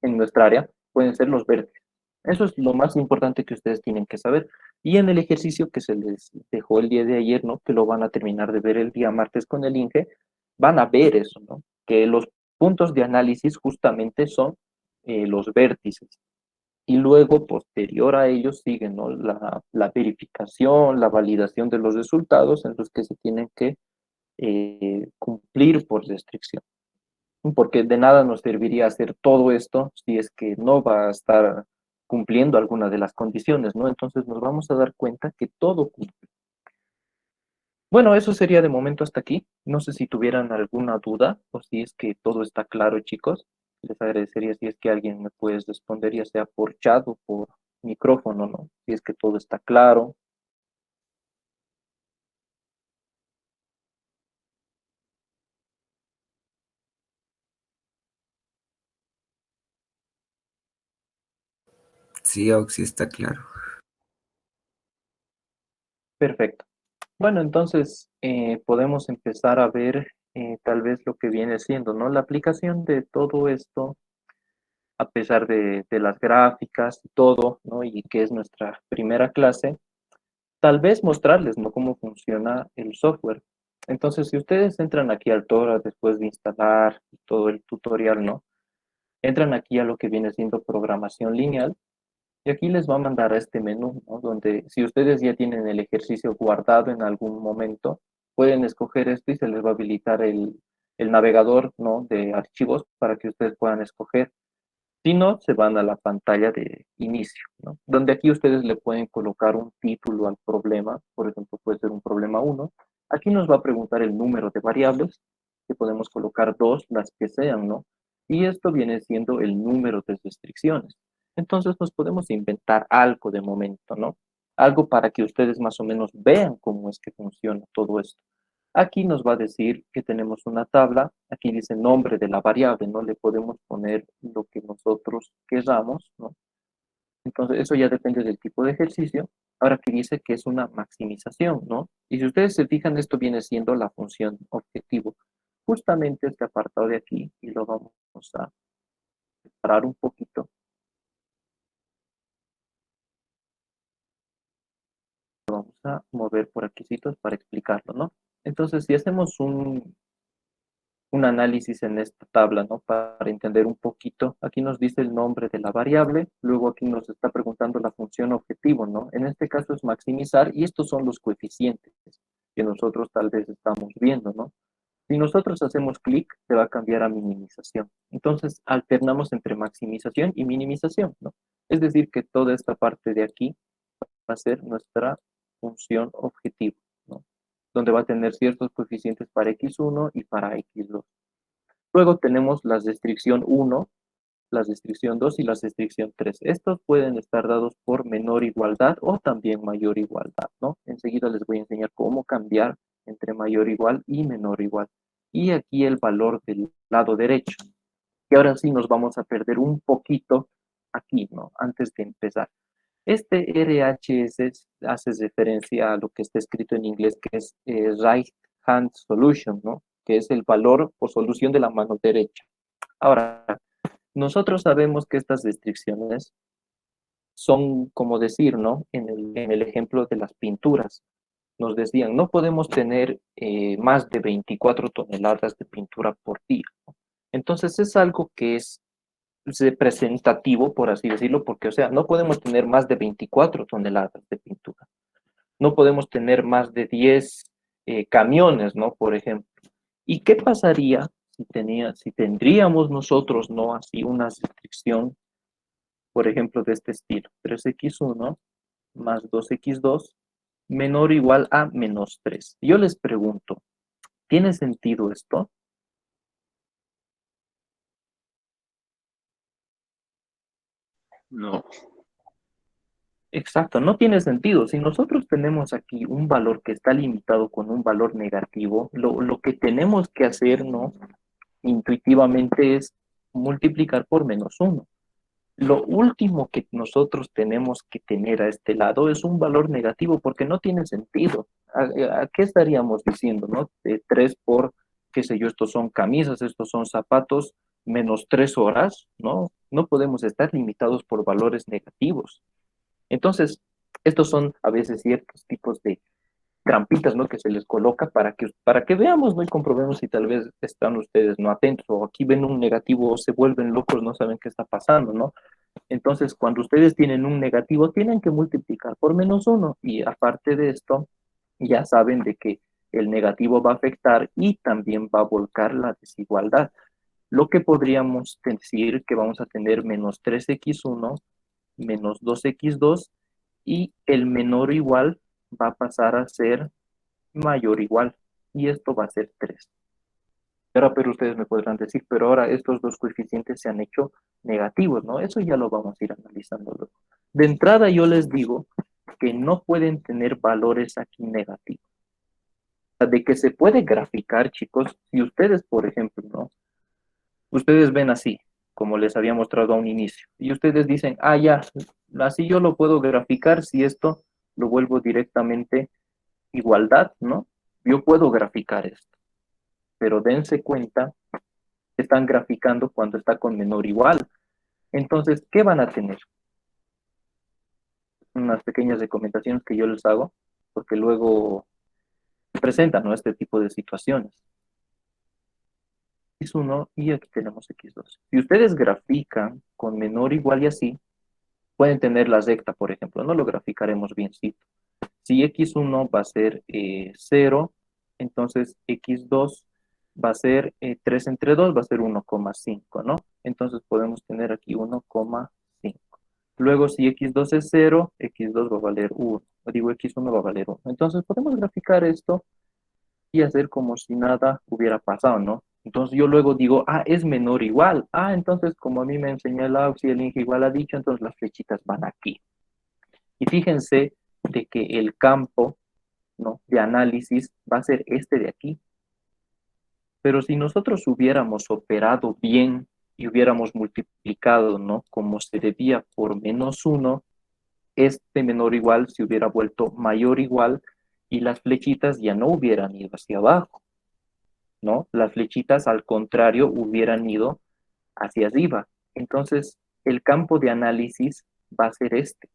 en nuestra área? Pueden ser los vértices. Eso es lo más importante que ustedes tienen que saber. Y en el ejercicio que se les dejó el día de ayer, ¿no? Que lo van a terminar de ver el día martes con el INGE, van a ver eso, ¿no? Que los puntos de análisis justamente son los vértices. Y luego, posterior a ellos, siguen, ¿no? La verificación, la validación de los resultados en los que se tienen que cumplir por restricción. porque de nada nos serviría hacer todo esto si es que no va a estar cumpliendo alguna de las condiciones, ¿no? Entonces nos vamos a dar cuenta que todo cumple. Bueno, eso sería de momento hasta aquí. No sé si tuvieran alguna duda o si es que todo está claro, chicos. Les agradecería si es que alguien me puede responder, ya sea por chat o por micrófono, ¿no? Si es que todo está claro. Sí, Oxy, está claro. Perfecto. Bueno, entonces podemos empezar a ver tal vez lo que viene siendo, ¿no? La aplicación de todo esto, a pesar de las gráficas y todo, ¿no? Y que es nuestra primera clase, tal vez mostrarles, ¿no? Cómo funciona el software. Entonces, si ustedes entran aquí al Tora después de instalar todo el tutorial, ¿no? Entran aquí a lo que viene siendo programación lineal y aquí les va a mandar a este menú, ¿no? Donde si ustedes ya tienen el ejercicio guardado en algún momento, pueden escoger esto y se les va a habilitar el navegador, ¿no? De archivos para que ustedes puedan escoger. Si no, se van a la pantalla de inicio, ¿no? Donde aquí ustedes le pueden colocar un título al problema, por ejemplo, puede ser un problema uno. Aquí nos va a preguntar el número de variables, que podemos colocar dos, las que sean, ¿no? Y esto viene siendo el número de restricciones. Entonces nos podemos inventar algo de momento, ¿no? Algo para que ustedes más o menos vean cómo es que funciona todo esto. Aquí nos va a decir que tenemos una tabla, aquí dice nombre de la variable, ¿no? Le podemos poner lo que nosotros queramos, ¿no? Entonces, eso ya depende del tipo de ejercicio. Ahora aquí dice que es una maximización, ¿no? Y si ustedes se fijan, esto viene siendo la función objetivo. Justamente este apartado de aquí, y lo vamos a parar un poquito, vamos a mover por aquí para explicarlo, ¿no? Entonces, si hacemos un análisis en esta tabla, ¿no? Para entender un poquito. Aquí nos dice el nombre de la variable, luego aquí nos está preguntando la función objetivo, ¿no? En este caso es maximizar y estos son los coeficientes que nosotros tal vez estamos viendo, ¿no? Si nosotros hacemos clic, se va a cambiar a minimización. Entonces, alternamos entre maximización y minimización, ¿no? Es decir, que toda esta parte de aquí va a ser nuestra función objetivo, ¿no? Donde va a tener ciertos coeficientes para x1 y para x2. Luego tenemos la restricción 1, la restricción 2 y la restricción 3. Estos pueden estar dados por menor igualdad o también mayor igualdad, ¿no? Enseguida les voy a enseñar cómo cambiar entre mayor igual y menor igual. Y aquí el valor del lado derecho. Y ahora sí nos vamos a perder un poquito aquí, ¿no? Antes de empezar. Este RHS hace referencia a lo que está escrito en inglés, que es Right Hand Solution, ¿no? Que es el valor o solución de la mano derecha. Ahora, nosotros sabemos que estas restricciones son, como decir, ¿no? En el ejemplo de las pinturas, nos decían, no podemos tener más de 24 toneladas de pintura por día, ¿no? Entonces es algo que es representativo, por así decirlo, porque, o sea, no podemos tener más de 24 toneladas de pintura. No podemos tener más de 10 camiones, ¿no? Por ejemplo. ¿Y qué pasaría si tendríamos nosotros, ¿no? Así una restricción, por ejemplo, de este estilo, 3x1 más 2x2 menor o igual a menos 3. Yo les pregunto, ¿tiene sentido esto? No, Exacto, no tiene sentido. Si nosotros tenemos aquí un valor que está limitado con un valor negativo, lo que tenemos que hacer, ¿no? Intuitivamente es multiplicar por menos uno. Lo último que nosotros tenemos que tener a este lado es un valor negativo porque no tiene sentido. ¿A qué estaríamos diciendo, no? De 3 por, qué sé yo, estos son camisas, estos son zapatos, menos 3 horas, ¿no? No podemos estar limitados por valores negativos. Entonces, estos son a veces ciertos tipos de trampitas, ¿no? Que se les coloca para que veamos, ¿no? Y comprobemos si tal vez están ustedes no atentos o aquí ven un negativo o se vuelven locos, no saben qué está pasando, ¿no? Entonces, cuando ustedes tienen un negativo, tienen que multiplicar por menos uno y aparte de esto, ya saben de que el negativo va a afectar y también va a volcar la desigualdad. lo que podríamos decir que vamos a tener menos 3x1, menos 2x2, y el menor o igual va a pasar a ser mayor o igual, y esto va a ser 3. Ahora, pero ustedes me podrán decir, pero ahora estos dos coeficientes se han hecho negativos, ¿no? Eso ya lo vamos a ir analizando luego. De entrada yo les digo que no pueden tener valores aquí negativos. O sea, de que se puede graficar, chicos, si ustedes, por ejemplo, ¿no? Ustedes ven así, como les había mostrado a un inicio, y ustedes dicen, ah, ya, así yo lo puedo graficar si esto lo vuelvo directamente igualdad, ¿no? Yo puedo graficar esto, pero dense cuenta que están graficando cuando está con menor o igual. Entonces, ¿qué van a tener? Unas pequeñas recomendaciones que yo les hago, porque luego se presentan, ¿no? Este tipo de situaciones. X1 y aquí tenemos X2. Si ustedes grafican con menor o igual y así, pueden tener la recta, por ejemplo, no lo graficaremos biencito. Si X1 va a ser 0, entonces X2 va a ser 3 entre 2, va a ser 1,5, ¿no? Entonces podemos tener aquí 1,5. Luego, si X2 es 0, X2 va a valer 1. O digo, X1 va a valer 1. Entonces podemos graficar esto y hacer como si nada hubiera pasado, ¿no? Entonces yo luego digo, ah, es menor o igual. Ah, entonces como a mí me enseñó el AUX y el INGE igual ha dicho, entonces las flechitas van aquí. Y fíjense de que el campo, ¿no?, de análisis va a ser este de aquí. Pero si nosotros hubiéramos operado bien y hubiéramos multiplicado, ¿no?, como se debía por -1, este menor o igual se hubiera vuelto mayor o igual y las flechitas ya no hubieran ido hacia abajo, ¿no? Las flechitas, al contrario, hubieran ido hacia arriba. Entonces, el campo de análisis va a ser este.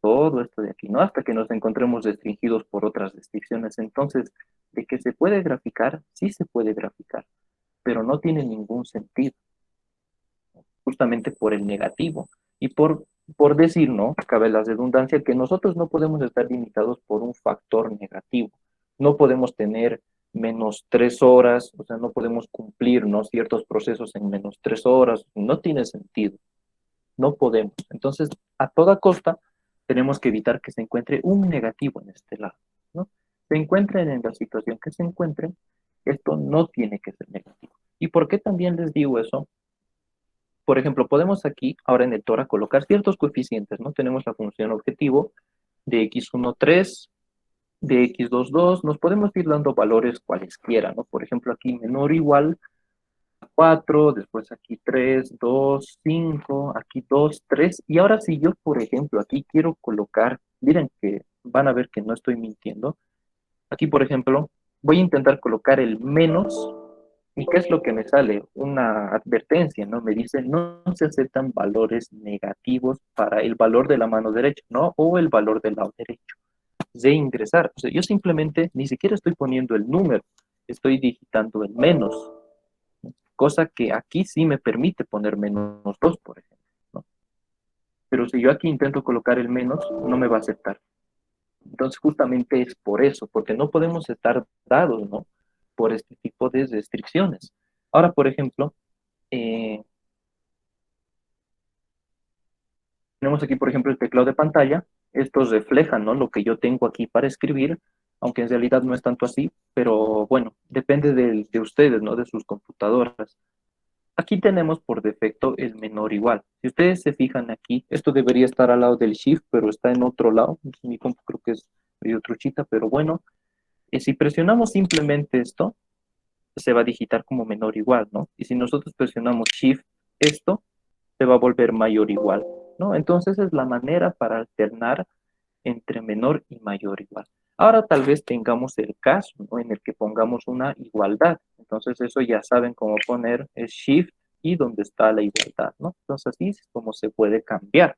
Todo esto de aquí, ¿no? Hasta que nos encontremos restringidos por otras restricciones. Entonces, de que se puede graficar, sí se puede graficar, pero no tiene ningún sentido, justamente por el negativo. Y por decir, ¿no? Cabe la redundancia que nosotros no podemos estar limitados por un factor negativo. No podemos tener -3 horas, o sea, no podemos cumplir, ¿no?, ciertos procesos en -3 horas. No tiene sentido. No podemos. Entonces, a toda costa, tenemos que evitar que se encuentre un negativo en este lado, ¿no? Se encuentren en la situación que se encuentren, esto no tiene que ser negativo. ¿Y por qué también les digo eso? Por ejemplo, podemos aquí, ahora en el TORA, colocar ciertos coeficientes, ¿no? Tenemos la función objetivo de x1, 3, de x2, 2. Nos podemos ir dando valores cualesquiera, ¿no? Por ejemplo, aquí menor o igual 4, después aquí 3, 2, 5, aquí 2, 3. Y ahora si yo, por ejemplo, aquí quiero colocar, miren que van a ver que no estoy mintiendo. Aquí, por ejemplo, voy a intentar colocar el menos. ¿Y qué es lo que me sale? Una advertencia, ¿no? Me dice, no se aceptan valores negativos para el valor de la mano derecha, ¿no? O el valor del lado derecho. De ingresar. O sea, yo simplemente ni siquiera estoy poniendo el número, estoy digitando el menos, cosa que aquí sí me permite poner -2, por ejemplo, ¿no? Pero si yo aquí intento colocar el menos, no me va a aceptar. Entonces, justamente es por eso, porque no podemos estar dados, ¿no?, por este tipo de restricciones. Ahora, por ejemplo, eh, tenemos aquí, por ejemplo, el teclado de pantalla. Estos reflejan, ¿no?, lo que yo tengo aquí para escribir, aunque en realidad no es tanto así, pero bueno, depende de ustedes, ¿no?, de sus computadoras. Aquí tenemos por defecto el menor igual. Si ustedes se fijan aquí, esto debería estar al lado del shift, pero está en otro lado. Mi compu creo que es medio truchita, pero bueno. Si presionamos simplemente esto, se va a digitar como menor igual, ¿no? Y si nosotros presionamos shift, esto se va a volver mayor igual, ¿no? Entonces es la manera para alternar entre menor y mayor igual. Ahora tal vez tengamos el caso, ¿no?, en el que pongamos una igualdad. Entonces eso ya saben cómo poner el shift y dónde está la igualdad, ¿no? Entonces así es como se puede cambiar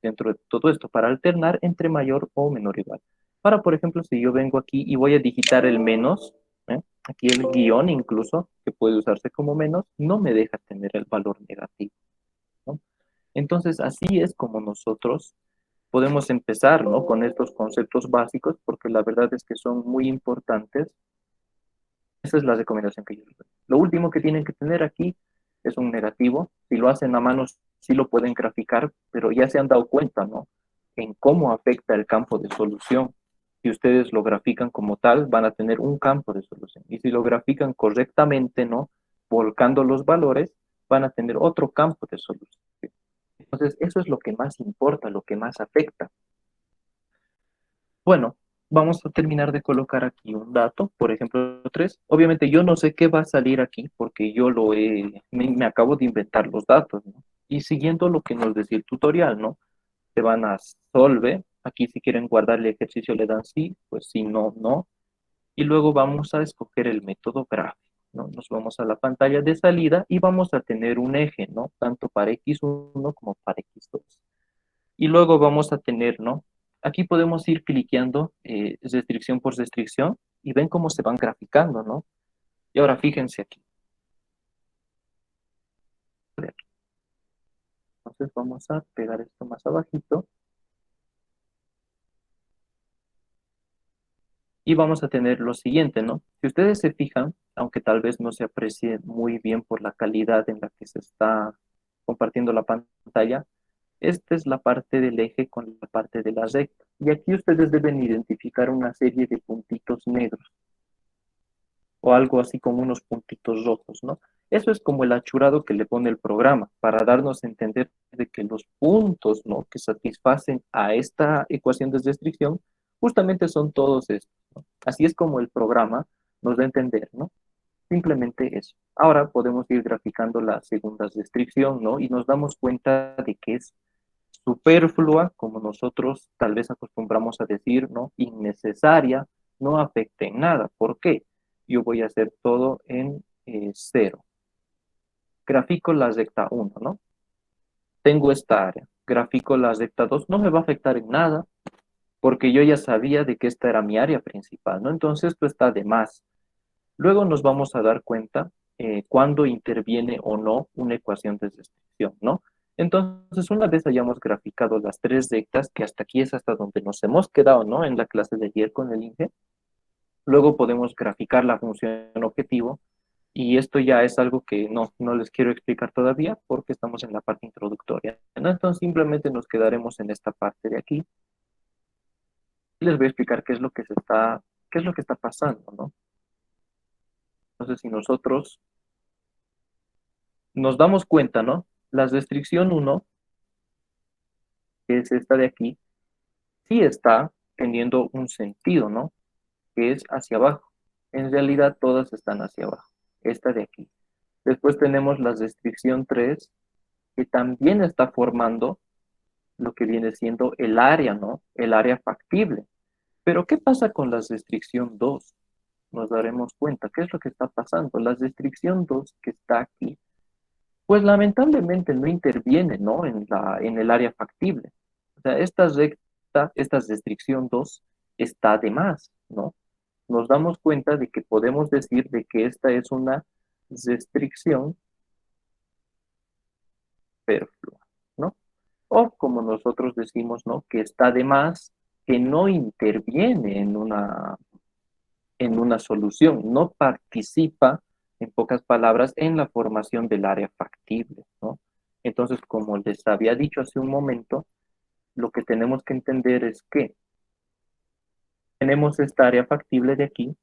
dentro de todo esto para alternar entre mayor o menor igual. Ahora, por ejemplo, si yo vengo aquí y voy a digitar el menos, ¿eh?, aquí el guión incluso, que puede usarse como menos, no me deja tener el valor negativo, ¿no? Entonces así es como nosotros podemos empezar, ¿no?, con estos conceptos básicos, porque la verdad es que son muy importantes Esa es la recomendación que yo les doy. Lo último que tienen que tener aquí es un negativo. Si lo hacen a mano, sí lo pueden graficar, pero ya se han dado cuenta, ¿no? En cómo afecta el campo de solución. Si ustedes lo grafican como tal, van a tener un campo de solución. Y si lo grafican correctamente, ¿no? Volcando los valores, van a tener otro campo de solución. Entonces, eso es lo que más importa, lo que más afecta. Bueno, vamos a terminar de colocar aquí un dato, por ejemplo, 3. Obviamente yo no sé qué va a salir aquí porque me acabo de inventar los datos, ¿no? Y siguiendo lo que nos decía el tutorial, ¿no? Se van a solve, aquí si quieren guardar el ejercicio le dan sí, pues si no, no. Y luego vamos a escoger el método gráfico, ¿no? Nos vamos a la pantalla de salida y vamos a tener un eje, ¿no? Tanto para X1 como para X2. Y luego vamos a tener, ¿no? Aquí podemos ir cliqueando restricción por restricción y ven cómo se van graficando, ¿no? Y ahora fíjense aquí. Entonces vamos a pegar esto más abajito y vamos a tener lo siguiente, ¿no? Si ustedes se fijan, aunque tal vez no se aprecie muy bien por la calidad en la que se está compartiendo la pantalla, esta es la parte del eje con la parte de la recta. Y aquí ustedes deben identificar una serie de puntitos negros o algo así como unos puntitos rojos, ¿no? Eso es como el achurado que le pone el programa para darnos a entender de que los puntos, ¿no? Que satisfacen a esta ecuación de restricción justamente son todos estos, ¿no? Así es como el programa nos da a entender, ¿no? Simplemente eso. Ahora podemos ir graficando la segunda restricción, ¿no? Y nos damos cuenta de que es superflua, como nosotros tal vez acostumbramos a decir, ¿no? Innecesaria, no afecta en nada. ¿Por qué? Yo voy a hacer todo en 0. Grafico la recta 1, ¿no? Tengo esta área. Grafico la recta 2, no me va a afectar en nada, porque yo ya sabía de que esta era mi área principal, ¿no? Entonces esto está de más. Luego nos vamos a dar cuenta cuándo interviene o no una ecuación de restricción, ¿no? Entonces, una vez hayamos graficado las tres rectas, que hasta aquí es hasta donde nos hemos quedado, ¿no? En la clase de ayer con el INGE, luego podemos graficar la función objetivo, y esto ya es algo que no les quiero explicar todavía porque estamos en la parte introductoria, ¿no? Entonces, simplemente nos quedaremos en esta parte de aquí y les voy a explicar qué es lo que está pasando, ¿no? Entonces, si nosotros nos damos cuenta, ¿no? La restricción uno, que es esta de aquí, sí está teniendo un sentido, ¿no? Que es hacia abajo. En realidad todas están hacia abajo. Esta de aquí. Después tenemos la restricción 3, que también está formando lo que viene siendo el área, ¿no? El área factible. Pero ¿qué pasa con la restricción 2? Nos daremos cuenta. ¿Qué es lo que está pasando? La restricción 2 que está aquí, pues lamentablemente no interviene, ¿no? En el área factible. O sea, esta recta, esta restricción 2 está de más, ¿no? Nos damos cuenta de que podemos decir de que esta es una restricción superflua, ¿no? O como nosotros decimos, ¿no? Que está de más, que no interviene en una solución, no participa, en pocas palabras, en la formación del área factible, ¿no? Entonces, como les había dicho hace un momento, lo que tenemos que entender es que tenemos esta área factible de aquí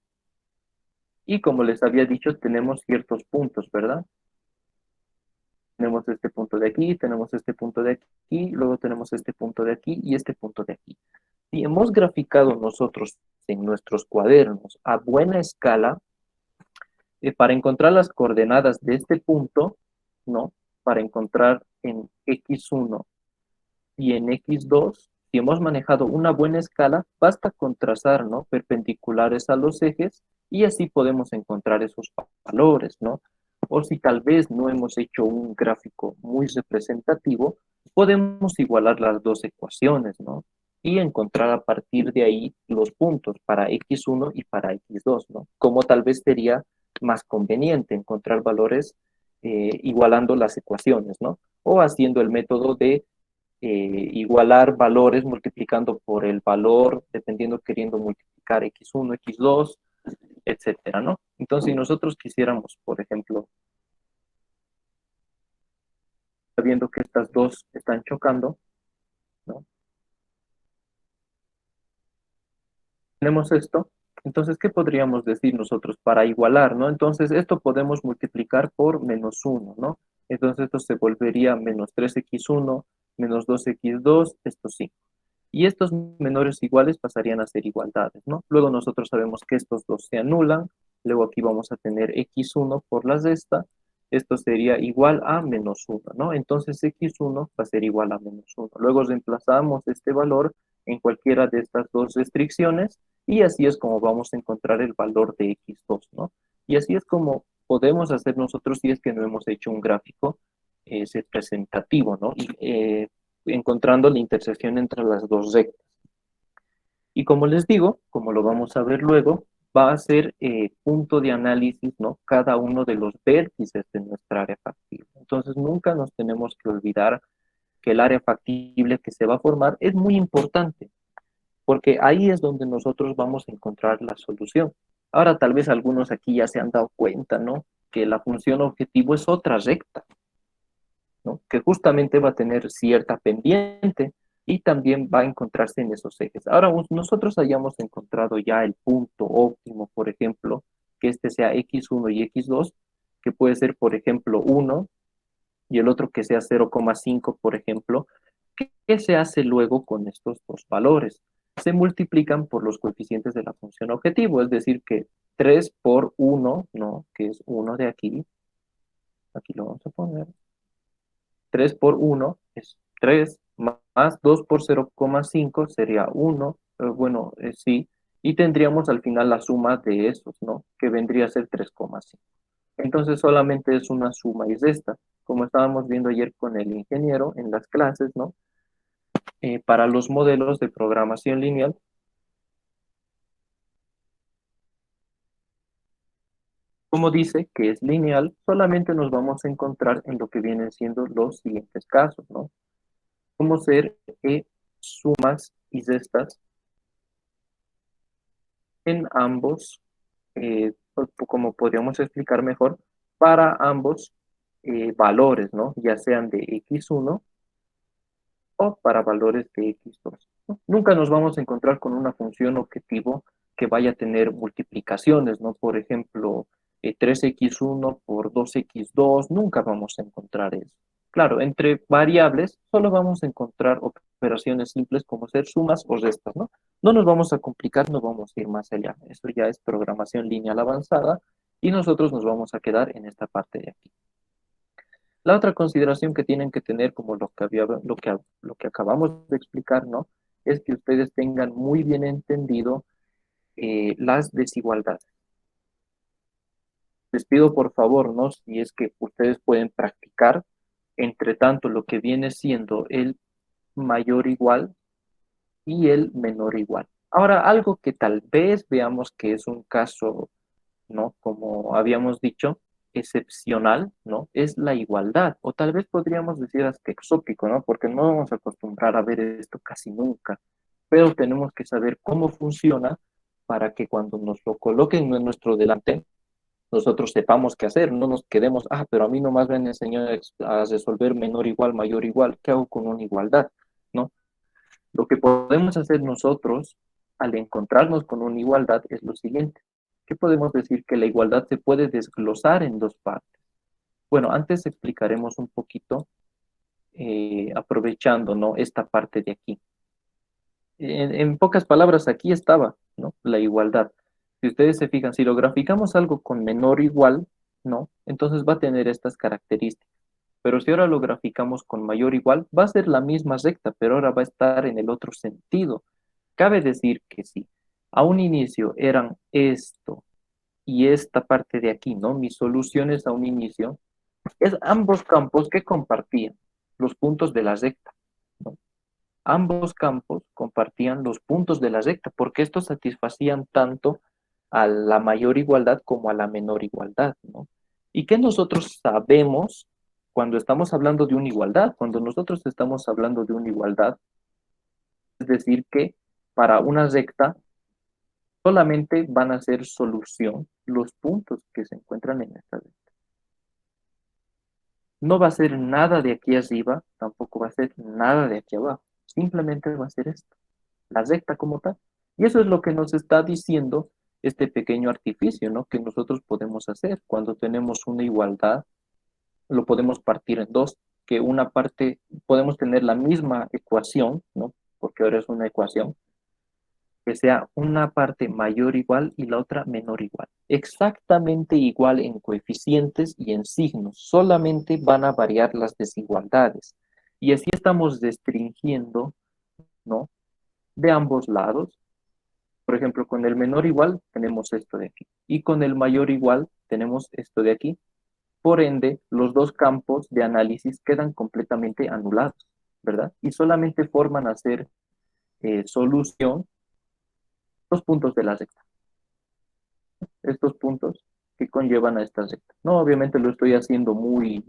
y como les había dicho, tenemos ciertos puntos, ¿verdad? Tenemos este punto de aquí, tenemos este punto de aquí, luego tenemos este punto de aquí y este punto de aquí. Si hemos graficado nosotros en nuestros cuadernos a buena escala, para encontrar las coordenadas de este punto, ¿no? Para encontrar en X1 y en X2, si hemos manejado una buena escala, basta con trazar, ¿no? Perpendiculares a los ejes y así podemos encontrar esos valores, ¿no? O si tal vez no hemos hecho un gráfico muy representativo, podemos igualar las dos ecuaciones, ¿no? Y encontrar a partir de ahí los puntos para X1 y para X2, ¿no? Como tal vez sería más conveniente encontrar valores igualando las ecuaciones, ¿no? O haciendo el método de igualar valores multiplicando por el valor, dependiendo queriendo multiplicar x1, x2, etcétera, ¿no? Entonces, si nosotros quisiéramos, por ejemplo, sabiendo que estas dos están chocando, ¿no? Tenemos esto, entonces, ¿qué podríamos decir nosotros para igualar, ¿no? Entonces, esto podemos multiplicar por -1, ¿no? Entonces, esto se volvería menos 3x1, menos 2x2, esto sí. Y estos menores iguales pasarían a ser igualdades, ¿no? Luego nosotros sabemos que estos dos se anulan, luego aquí vamos a tener x1 por las de esta, esto sería igual a -1, ¿no? Entonces x1 va a ser igual a -1. Luego reemplazamos este valor en cualquiera de estas dos restricciones y así es como vamos a encontrar el valor de x2, ¿no? Y así es como podemos hacer nosotros si es que no hemos hecho un gráfico representativo, ¿no? Y encontrando la intersección entre las dos rectas. Y como les digo, como lo vamos a ver luego, va a ser punto de análisis, ¿no? Cada uno de los vértices de nuestra área factible. Entonces, nunca nos tenemos que olvidar que el área factible que se va a formar es muy importante, porque ahí es donde nosotros vamos a encontrar la solución. Ahora, tal vez algunos aquí ya se han dado cuenta, ¿no? Que la función objetivo es otra recta, ¿no? Que justamente va a tener cierta pendiente y también va a encontrarse en esos ejes. Ahora, nosotros hayamos encontrado ya el punto óptimo, por ejemplo, que este sea x1 y x2, que puede ser, por ejemplo, 1 y el otro que sea 0,5, por ejemplo. ¿Qué se hace luego con estos dos valores? Se multiplican por los coeficientes de la función objetivo, es decir, que 3 por 1, ¿no? Que es 1 de aquí lo vamos a poner, 3 por 1 es 3, más 2 por 0,5 sería 1, bueno, sí, y tendríamos al final la suma de esos, ¿no? Que vendría a ser 3,5. Entonces solamente es una suma y resta, como estábamos viendo ayer con el ingeniero en las clases, ¿no? Para los modelos de programación lineal, como dice que es lineal, solamente nos vamos a encontrar en lo que vienen siendo los siguientes casos, ¿no? Como ser sumas y restas en ambos, como podríamos explicar mejor, para ambos valores, ¿no? Ya sean de x1 o para valores de x2, ¿no? Nunca nos vamos a encontrar con una función objetivo que vaya a tener multiplicaciones, ¿no? Por ejemplo, 3x1 por 2x2, nunca vamos a encontrar eso. Claro, entre variables solo vamos a encontrar operaciones simples como ser sumas o restas, ¿no? No nos vamos a complicar, no vamos a ir más allá. Eso ya es programación lineal avanzada y nosotros nos vamos a quedar en esta parte de aquí. La otra consideración que tienen que tener, como lo que acabamos de explicar, ¿no? Es que ustedes tengan muy bien entendido las desigualdades. Les pido por favor, ¿no? Si es que ustedes pueden practicar, entre tanto, lo que viene siendo el mayor igual y el menor igual. Ahora, algo que tal vez veamos que es un caso, ¿no? Como habíamos dicho, excepcional, ¿no? Es la igualdad, o tal vez podríamos decir hasta exótico, ¿no? Porque no vamos a acostumbrar a ver esto casi nunca, pero tenemos que saber cómo funciona para que cuando nos lo coloquen en nuestro delante, nosotros sepamos qué hacer, no nos quedemos, pero a mí nomás me han enseñado a resolver menor igual, mayor igual, ¿qué hago con una igualdad? ¿No? Lo que podemos hacer nosotros al encontrarnos con una igualdad es lo siguiente. ¿Qué podemos decir? Que la igualdad se puede desglosar en dos partes. Bueno, antes explicaremos un poquito, aprovechando, ¿no? Esta parte de aquí. En pocas palabras, aquí estaba, ¿no? La igualdad. Si ustedes se fijan, si lo graficamos algo con menor o igual, ¿no? Entonces va a tener estas características. Pero si ahora lo graficamos con mayor o igual, va a ser la misma recta, pero ahora va a estar en el otro sentido. Cabe decir que si a un inicio eran esto y esta parte de aquí, ¿no? Mis soluciones a un inicio, es ambos campos que compartían los puntos de la recta, ¿no? Ambos campos compartían los puntos de la recta, porque estos satisfacían tanto a la mayor igualdad como a la menor igualdad, ¿no? ¿Y qué nosotros sabemos cuando estamos hablando de una igualdad? Cuando nosotros estamos hablando de una igualdad, es decir, que para una recta solamente van a ser solución los puntos que se encuentran en esta recta. No va a ser nada de aquí arriba, tampoco va a ser nada de aquí abajo. Simplemente va a ser esto, la recta como tal. Y eso es lo que nos está diciendo este pequeño artificio, ¿no? Que nosotros podemos hacer cuando tenemos una igualdad, lo podemos partir en dos, que una parte, podemos tener la misma ecuación, ¿no? Porque ahora es una ecuación, que sea una parte mayor o igual y la otra menor o igual. Exactamente igual en coeficientes y en signos, solamente van a variar las desigualdades. Y así estamos restringiendo, ¿no? De ambos lados. Por ejemplo, con el menor igual tenemos esto de aquí. Y con el mayor igual tenemos esto de aquí. Por ende, los dos campos de análisis quedan completamente anulados, ¿verdad? Y solamente forman hacer solución los puntos de la recta. Estos puntos que conllevan a esta recta. No, obviamente lo estoy haciendo muy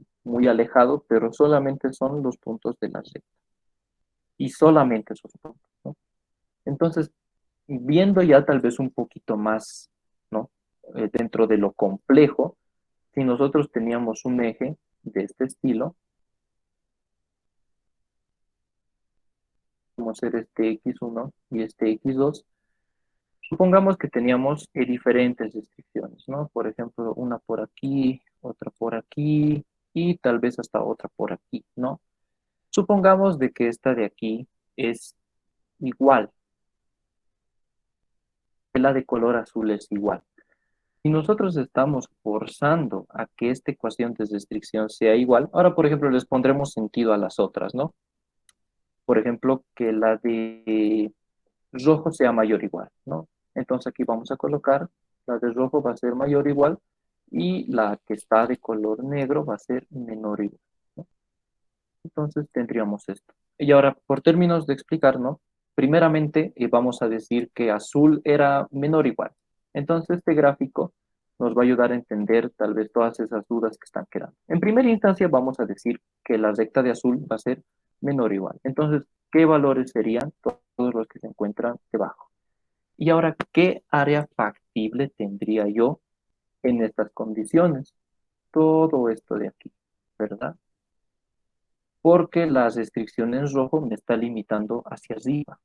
alejado, pero solamente son los puntos de la recta. Y solamente esos puntos, ¿no? Entonces, viendo ya tal vez un poquito más, ¿no? Dentro de lo complejo, si nosotros teníamos un eje de este estilo, vamos a hacer este X1 y este X2, supongamos que teníamos diferentes restricciones, ¿no? Por ejemplo, una por aquí, otra por aquí y tal vez hasta otra por aquí, ¿no? Supongamos de que esta de aquí es igual, que la de color azul es igual. Si nosotros estamos forzando a que esta ecuación de restricción sea igual, ahora por ejemplo les pondremos sentido a las otras, ¿no? Por ejemplo, que la de rojo sea mayor o igual, ¿no? Entonces aquí vamos a colocar, la de rojo va a ser mayor o igual y la que está de color negro va a ser menor o igual, ¿no? Entonces tendríamos esto. Y ahora, por términos de explicar, ¿no? Primeramente vamos a decir que azul era menor o igual. Entonces este gráfico nos va a ayudar a entender tal vez todas esas dudas que están quedando. En primera instancia vamos a decir que la recta de azul va a ser menor o igual. Entonces, ¿qué valores serían todos los que se encuentran debajo? Y ahora, ¿qué área factible tendría yo en estas condiciones? Todo esto de aquí, ¿verdad? Porque la restricción en rojo me está limitando hacia arriba.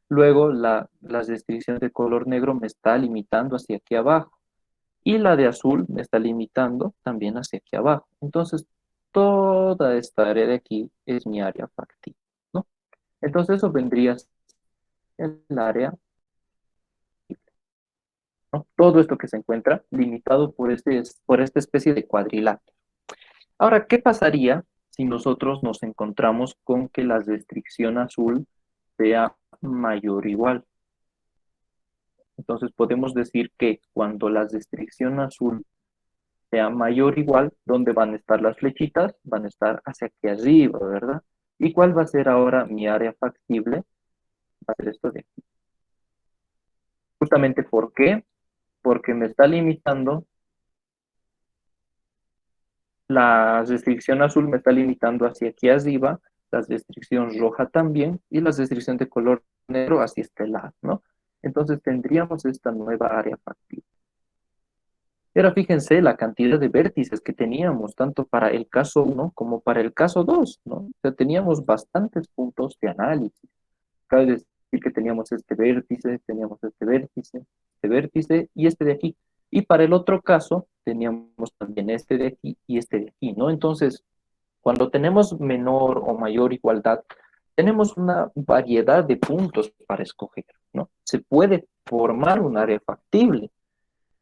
Luego, la restricción de color negro me está limitando hacia aquí abajo. Y la de azul me está limitando también hacia aquí abajo. Entonces, toda esta área de aquí es mi área factible, ¿no? Entonces, eso vendría a ser el área, ¿no? Todo esto que se encuentra limitado por esta especie de cuadrilátero. Ahora, ¿qué pasaría si nosotros nos encontramos con que la restricción azul sea mayor o igual? Entonces podemos decir que cuando la restricción azul sea mayor o igual, ¿dónde van a estar las flechitas? Van a estar hacia aquí arriba, ¿verdad? ¿Y cuál va a ser ahora mi área factible? Va a ser esto de aquí. Justamente, ¿por qué? Porque me está limitando, la restricción azul me está limitando hacia aquí arriba, la restricción roja también, y la restricción de color negro hacia este lado, ¿no? Entonces tendríamos esta nueva área factible. Pero fíjense la cantidad de vértices que teníamos, tanto para el caso 1 como para el caso 2, ¿no? O sea, teníamos bastantes puntos de análisis. Cabe decir que teníamos este vértice y este de aquí. Y para el otro caso, teníamos también este de aquí y este de aquí, ¿no? Entonces, cuando tenemos menor o mayor igualdad, tenemos una variedad de puntos para escoger, ¿no? Se puede formar un área factible,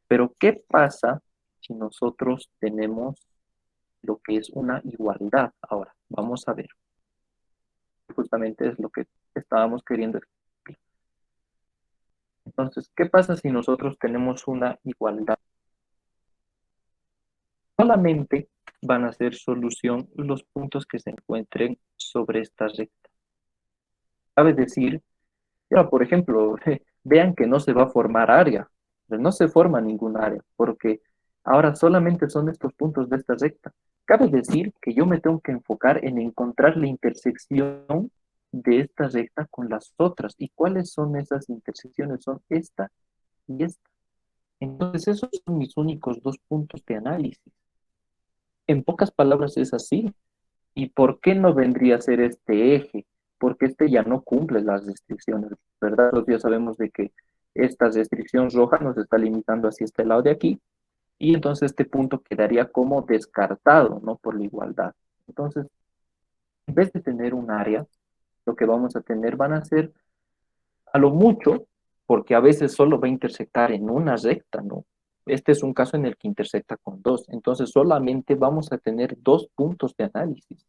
pero ¿qué pasa si nosotros tenemos lo que es una igualdad? Ahora, vamos a ver. Justamente es lo que estábamos queriendo explicar. Entonces, ¿qué pasa si nosotros tenemos una igualdad? Solamente van a ser solución los puntos que se encuentren sobre esta recta. Cabe decir, ya, por ejemplo, vean que no se va a formar área. No se forma ningún área, porque ahora solamente son estos puntos de esta recta. Cabe decir que yo me tengo que enfocar en encontrar la intersección de esta recta con las otras. ¿Y cuáles son esas intersecciones? Son esta y esta. Entonces esos son mis únicos dos puntos de análisis. En pocas palabras es así. ¿Y por qué no vendría a ser este eje? Porque este ya no cumple las restricciones, ¿verdad? Nosotros ya sabemos de que esta restricción roja nos está limitando hacia este lado de aquí, y entonces este punto quedaría como descartado, ¿no? Por la igualdad. Entonces, en vez de tener un área, lo que vamos a tener van a ser a lo mucho, porque a veces solo va a intersectar en una recta, ¿no? Este es un caso en el que intersecta con dos, entonces solamente vamos a tener dos puntos de análisis.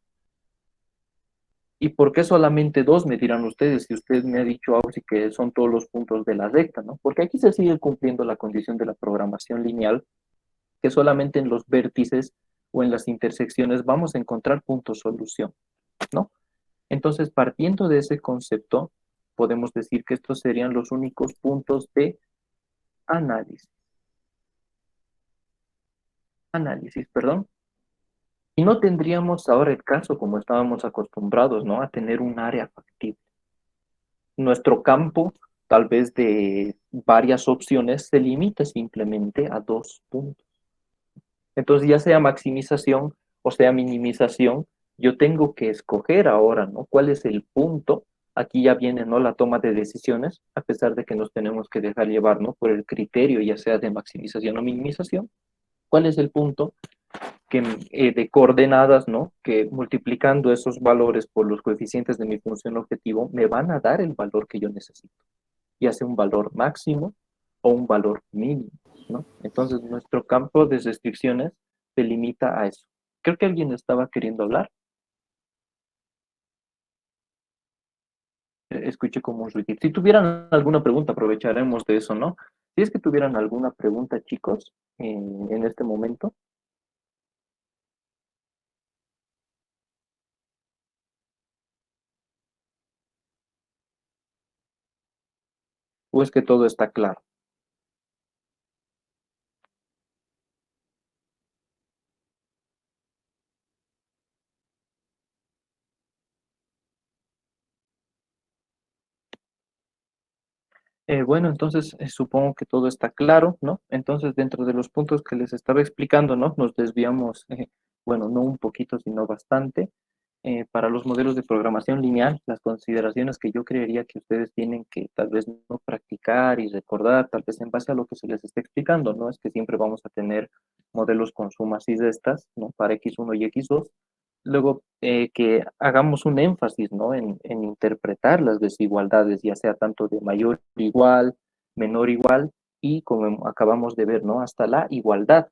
¿Y por qué solamente dos? Me dirán ustedes, si usted me ha dicho ahora sí que son todos los puntos de la recta, ¿no? Porque aquí se sigue cumpliendo la condición de la programación lineal, que solamente en los vértices o en las intersecciones vamos a encontrar puntos solución, ¿no? Entonces, partiendo de ese concepto, podemos decir que estos serían los únicos puntos de análisis. Análisis, perdón. Y no tendríamos ahora el caso como estábamos acostumbrados, ¿no? A tener un área factible. Nuestro campo, tal vez de varias opciones, se limita simplemente a dos puntos. Entonces, ya sea maximización o sea minimización, yo tengo que escoger ahora, ¿no? ¿Cuál es el punto? Aquí ya viene, ¿no? La toma de decisiones, a pesar de que nos tenemos que dejar llevar, ¿no? Por el criterio, ya sea de maximización o minimización. ¿Cuál es el punto que, de coordenadas, ¿no? Que multiplicando esos valores por los coeficientes de mi función objetivo me van a dar el valor que yo necesito, ya sea un valor máximo o un valor mínimo, ¿no? Entonces, nuestro campo de restricciones se limita a eso. Creo que alguien estaba queriendo hablar. Escuché como un ruido. Si tuvieran alguna pregunta, aprovecharemos de eso, ¿no? Si es que tuvieran alguna pregunta, chicos, en este momento, o es que todo está claro. Bueno, entonces supongo que todo está claro, ¿no? Entonces, dentro de los puntos que les estaba explicando, ¿no? Nos desviamos, bueno, no un poquito, sino bastante. Para los modelos de programación lineal, las consideraciones que yo creería que ustedes tienen que tal vez no practicar y recordar, tal vez en base a lo que se les está explicando, ¿no? Es que siempre vamos a tener modelos con sumas y restas, ¿no? Para x1 y x2. Luego, que hagamos un énfasis, ¿no? En interpretar las desigualdades, ya sea tanto de mayor igual, menor igual, y como acabamos de ver, ¿no? Hasta la igualdad.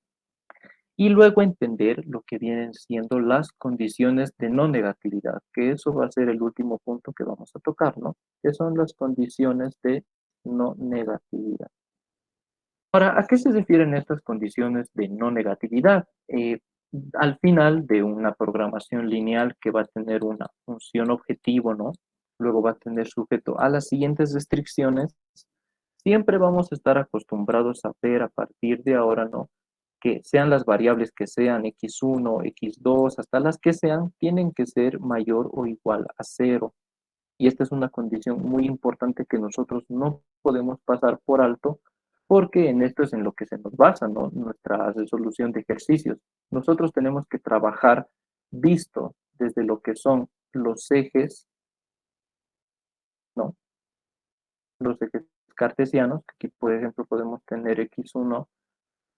Y luego entender lo que vienen siendo las condiciones de no negatividad, que eso va a ser el último punto que vamos a tocar, ¿no? Que son las condiciones de no negatividad. Ahora, ¿a qué se refieren estas condiciones de no negatividad? Al final de una programación lineal que va a tener una función objetivo, ¿no? Luego va a tener sujeto a las siguientes restricciones. Siempre vamos a estar acostumbrados a ver a partir de ahora, ¿no? Que sean las variables que sean x1, x2, hasta las que sean, tienen que ser mayor o igual a cero. Y esta es una condición muy importante que nosotros no podemos pasar por alto, porque en esto es en lo que se nos basa, ¿no? Nuestra resolución de ejercicios. Nosotros tenemos que trabajar visto desde lo que son los ejes, ¿no? Los ejes cartesianos, que aquí por ejemplo podemos tener x1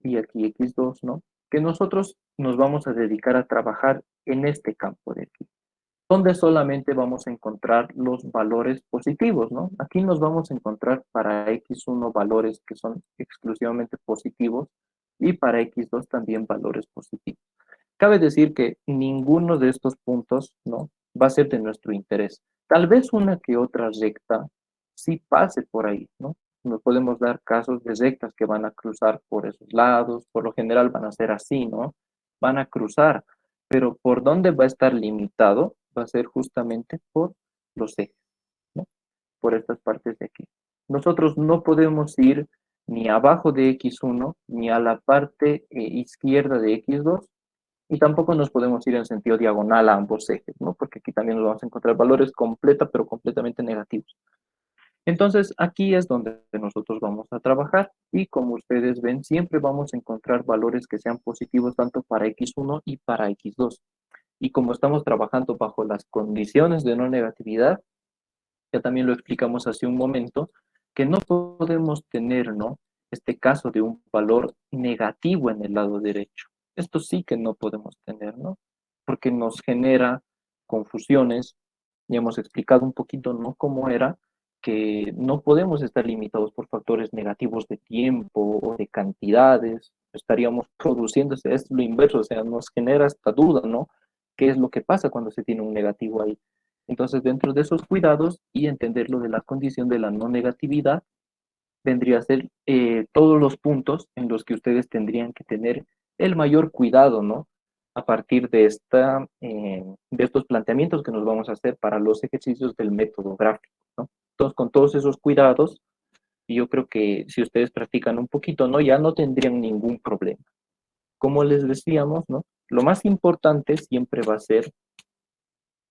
y aquí x2, ¿no? Que nosotros nos vamos a dedicar a trabajar en este campo de aquí, donde solamente vamos a encontrar los valores positivos, ¿no? Aquí nos vamos a encontrar para x1 valores que son exclusivamente positivos y para x2 también valores positivos. Cabe decir que ninguno de estos puntos, ¿no? Va a ser de nuestro interés. Tal vez una que otra recta sí pase por ahí, ¿no? Nos podemos dar casos de rectas que van a cruzar por esos lados, por lo general van a ser así, ¿no? Van a cruzar, pero por dónde va a estar limitado va a ser justamente por los ejes, ¿no? Por estas partes de aquí. Nosotros no podemos ir ni abajo de x1 ni a la parte izquierda de x2 y tampoco nos podemos ir en sentido diagonal a ambos ejes, ¿no? Porque aquí también nos vamos a encontrar valores completa, pero completamente negativos. Entonces, aquí es donde nosotros vamos a trabajar y como ustedes ven, siempre vamos a encontrar valores que sean positivos tanto para X1 y para X2. Y como estamos trabajando bajo las condiciones de no negatividad, ya también lo explicamos hace un momento, que no podemos tener, ¿no? Este caso de un valor negativo en el lado derecho. Esto sí que no podemos tener, ¿no? Porque nos genera confusiones. Ya hemos explicado un poquito, ¿no? Cómo era que no podemos estar limitados por factores negativos de tiempo o de cantidades. Estaríamos produciendo, es lo inverso, o sea, nos genera esta duda, ¿no? ¿Qué es lo que pasa cuando se tiene un negativo ahí? Entonces, dentro de esos cuidados y entenderlo de la condición de la no negatividad, vendría a ser todos los puntos en los que ustedes tendrían que tener el mayor cuidado, ¿no? A partir de estos planteamientos que nos vamos a hacer para los ejercicios del método gráfico, ¿no? Entonces, con todos esos cuidados, yo creo que si ustedes practican un poquito, ¿no? Ya no tendrían ningún problema. Como les decíamos, ¿no? Lo más importante siempre va a ser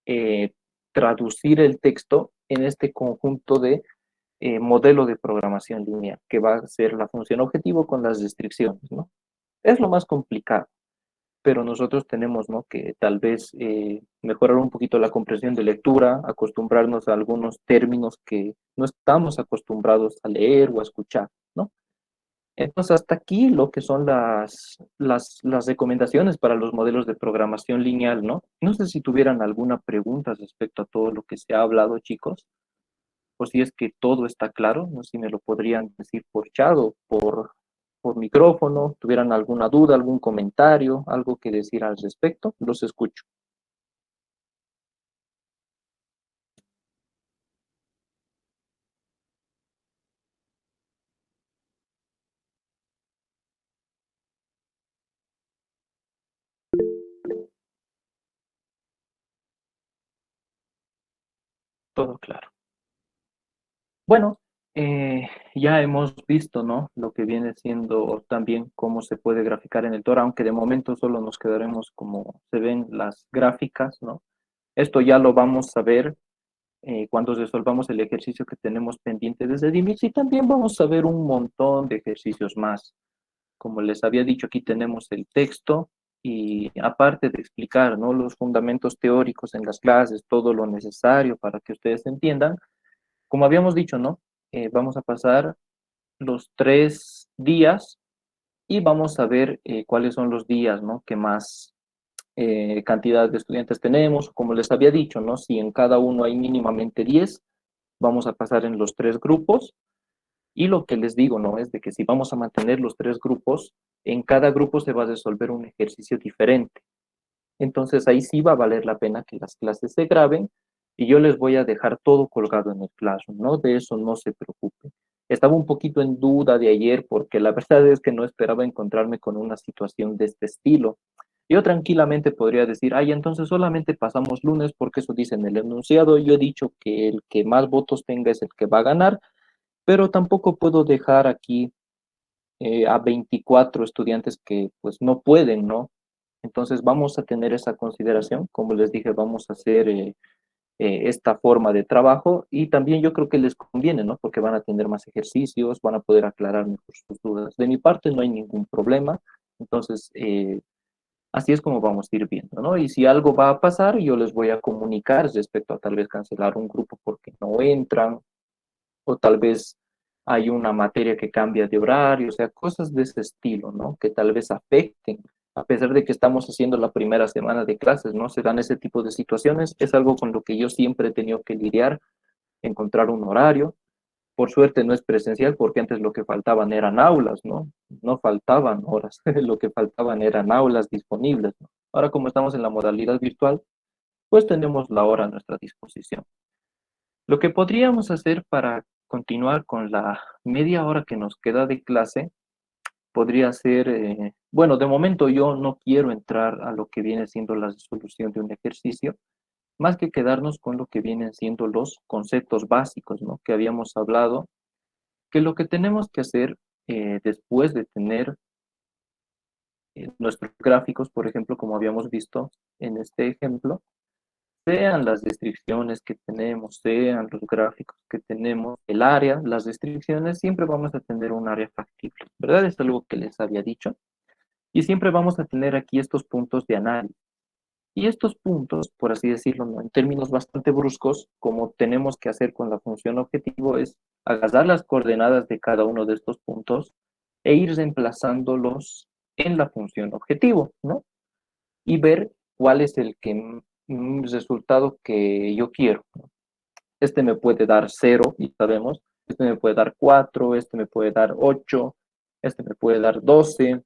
eh, traducir el texto en este conjunto de modelo de programación lineal, que va a ser la función objetivo con las restricciones, ¿no? Es lo más complicado, pero nosotros tenemos, ¿no? Que tal vez mejorar un poquito la comprensión de lectura, acostumbrarnos a algunos términos que no estamos acostumbrados a leer o a escuchar, ¿no? Entonces, hasta aquí lo que son las recomendaciones para los modelos de programación lineal, ¿no? No sé si tuvieran alguna pregunta respecto a todo lo que se ha hablado, chicos, o si es que todo está claro, no sé si me lo podrían decir por chat o por micrófono, tuvieran alguna duda, algún comentario, algo que decir al respecto, los escucho. Todo claro. Bueno, ya hemos visto, ¿no? Lo que viene siendo también cómo se puede graficar en el Tora, aunque de momento solo nos quedaremos como se ven las gráficas, ¿no? Esto ya lo vamos a ver cuando resolvamos el ejercicio que tenemos pendiente desde DIMIX y también vamos a ver un montón de ejercicios más. Como les había dicho, aquí tenemos el texto y aparte de explicar, ¿no? Los fundamentos teóricos en las clases, todo lo necesario para que ustedes entiendan, como habíamos dicho, ¿no? Vamos a pasar los 3 días y vamos a ver cuáles son los días, ¿no? Que más cantidad de estudiantes tenemos. Como les había dicho, ¿no? Si en cada uno hay mínimamente 10, vamos a pasar en los 3 grupos. Y lo que les digo, ¿no? Es de que si vamos a mantener los 3 grupos, en cada grupo se va a resolver un ejercicio diferente. Entonces ahí sí va a valer la pena que las clases se graben y yo les voy a dejar todo colgado en el Classroom, ¿no? De eso no se preocupen. Estaba un poquito en duda de ayer porque la verdad es que no esperaba encontrarme con una situación de este estilo. Yo tranquilamente podría decir, ay, entonces solamente pasamos lunes porque eso dice en el enunciado. Yo he dicho que el que más votos tenga es el que va a ganar, pero tampoco puedo dejar aquí a 24 estudiantes que pues no pueden, ¿no? Entonces vamos a tener esa consideración, como les dije, vamos a hacer esta forma de trabajo y también yo creo que les conviene, ¿no? Porque van a tener más ejercicios, van a poder aclarar mejor sus dudas. De mi parte no hay ningún problema, entonces así es como vamos a ir viendo, ¿no? Y si algo va a pasar, yo les voy a comunicar respecto a tal vez cancelar un grupo porque no entran o tal vez hay una materia que cambia de horario, o sea, cosas de ese estilo, ¿no? Que tal vez afecten, a pesar de que estamos haciendo la primera semana de clases, ¿no? Se dan ese tipo de situaciones, es algo con lo que yo siempre he tenido que lidiar, encontrar un horario. Por suerte no es presencial, porque antes lo que faltaban eran aulas, ¿no? No faltaban horas, lo que faltaban eran aulas disponibles, ¿no? Ahora como estamos en la modalidad virtual, pues tenemos la hora a nuestra disposición. Lo que podríamos hacer para continuar con la media hora que nos queda de clase podría ser, bueno, de momento yo no quiero entrar a lo que viene siendo la resolución de un ejercicio, más que quedarnos con lo que vienen siendo los conceptos básicos, ¿no? Que habíamos hablado, que lo que tenemos que hacer después de tener nuestros gráficos, por ejemplo, como habíamos visto en este ejemplo, sean las restricciones que tenemos, sean los gráficos que tenemos, el área, las restricciones, siempre vamos a tener un área factible, ¿verdad? Es algo que les había dicho. Y siempre vamos a tener aquí estos puntos de análisis. Y estos puntos, por así decirlo, ¿no? En términos bastante bruscos, como tenemos que hacer con la función objetivo, es agarrar las coordenadas de cada uno de estos puntos e ir reemplazándolos en la función objetivo, ¿no? Y ver cuál es el resultado que yo quiero. Este me puede dar 0, y sabemos, este me puede dar 4, este me puede dar 8, este me puede dar 12,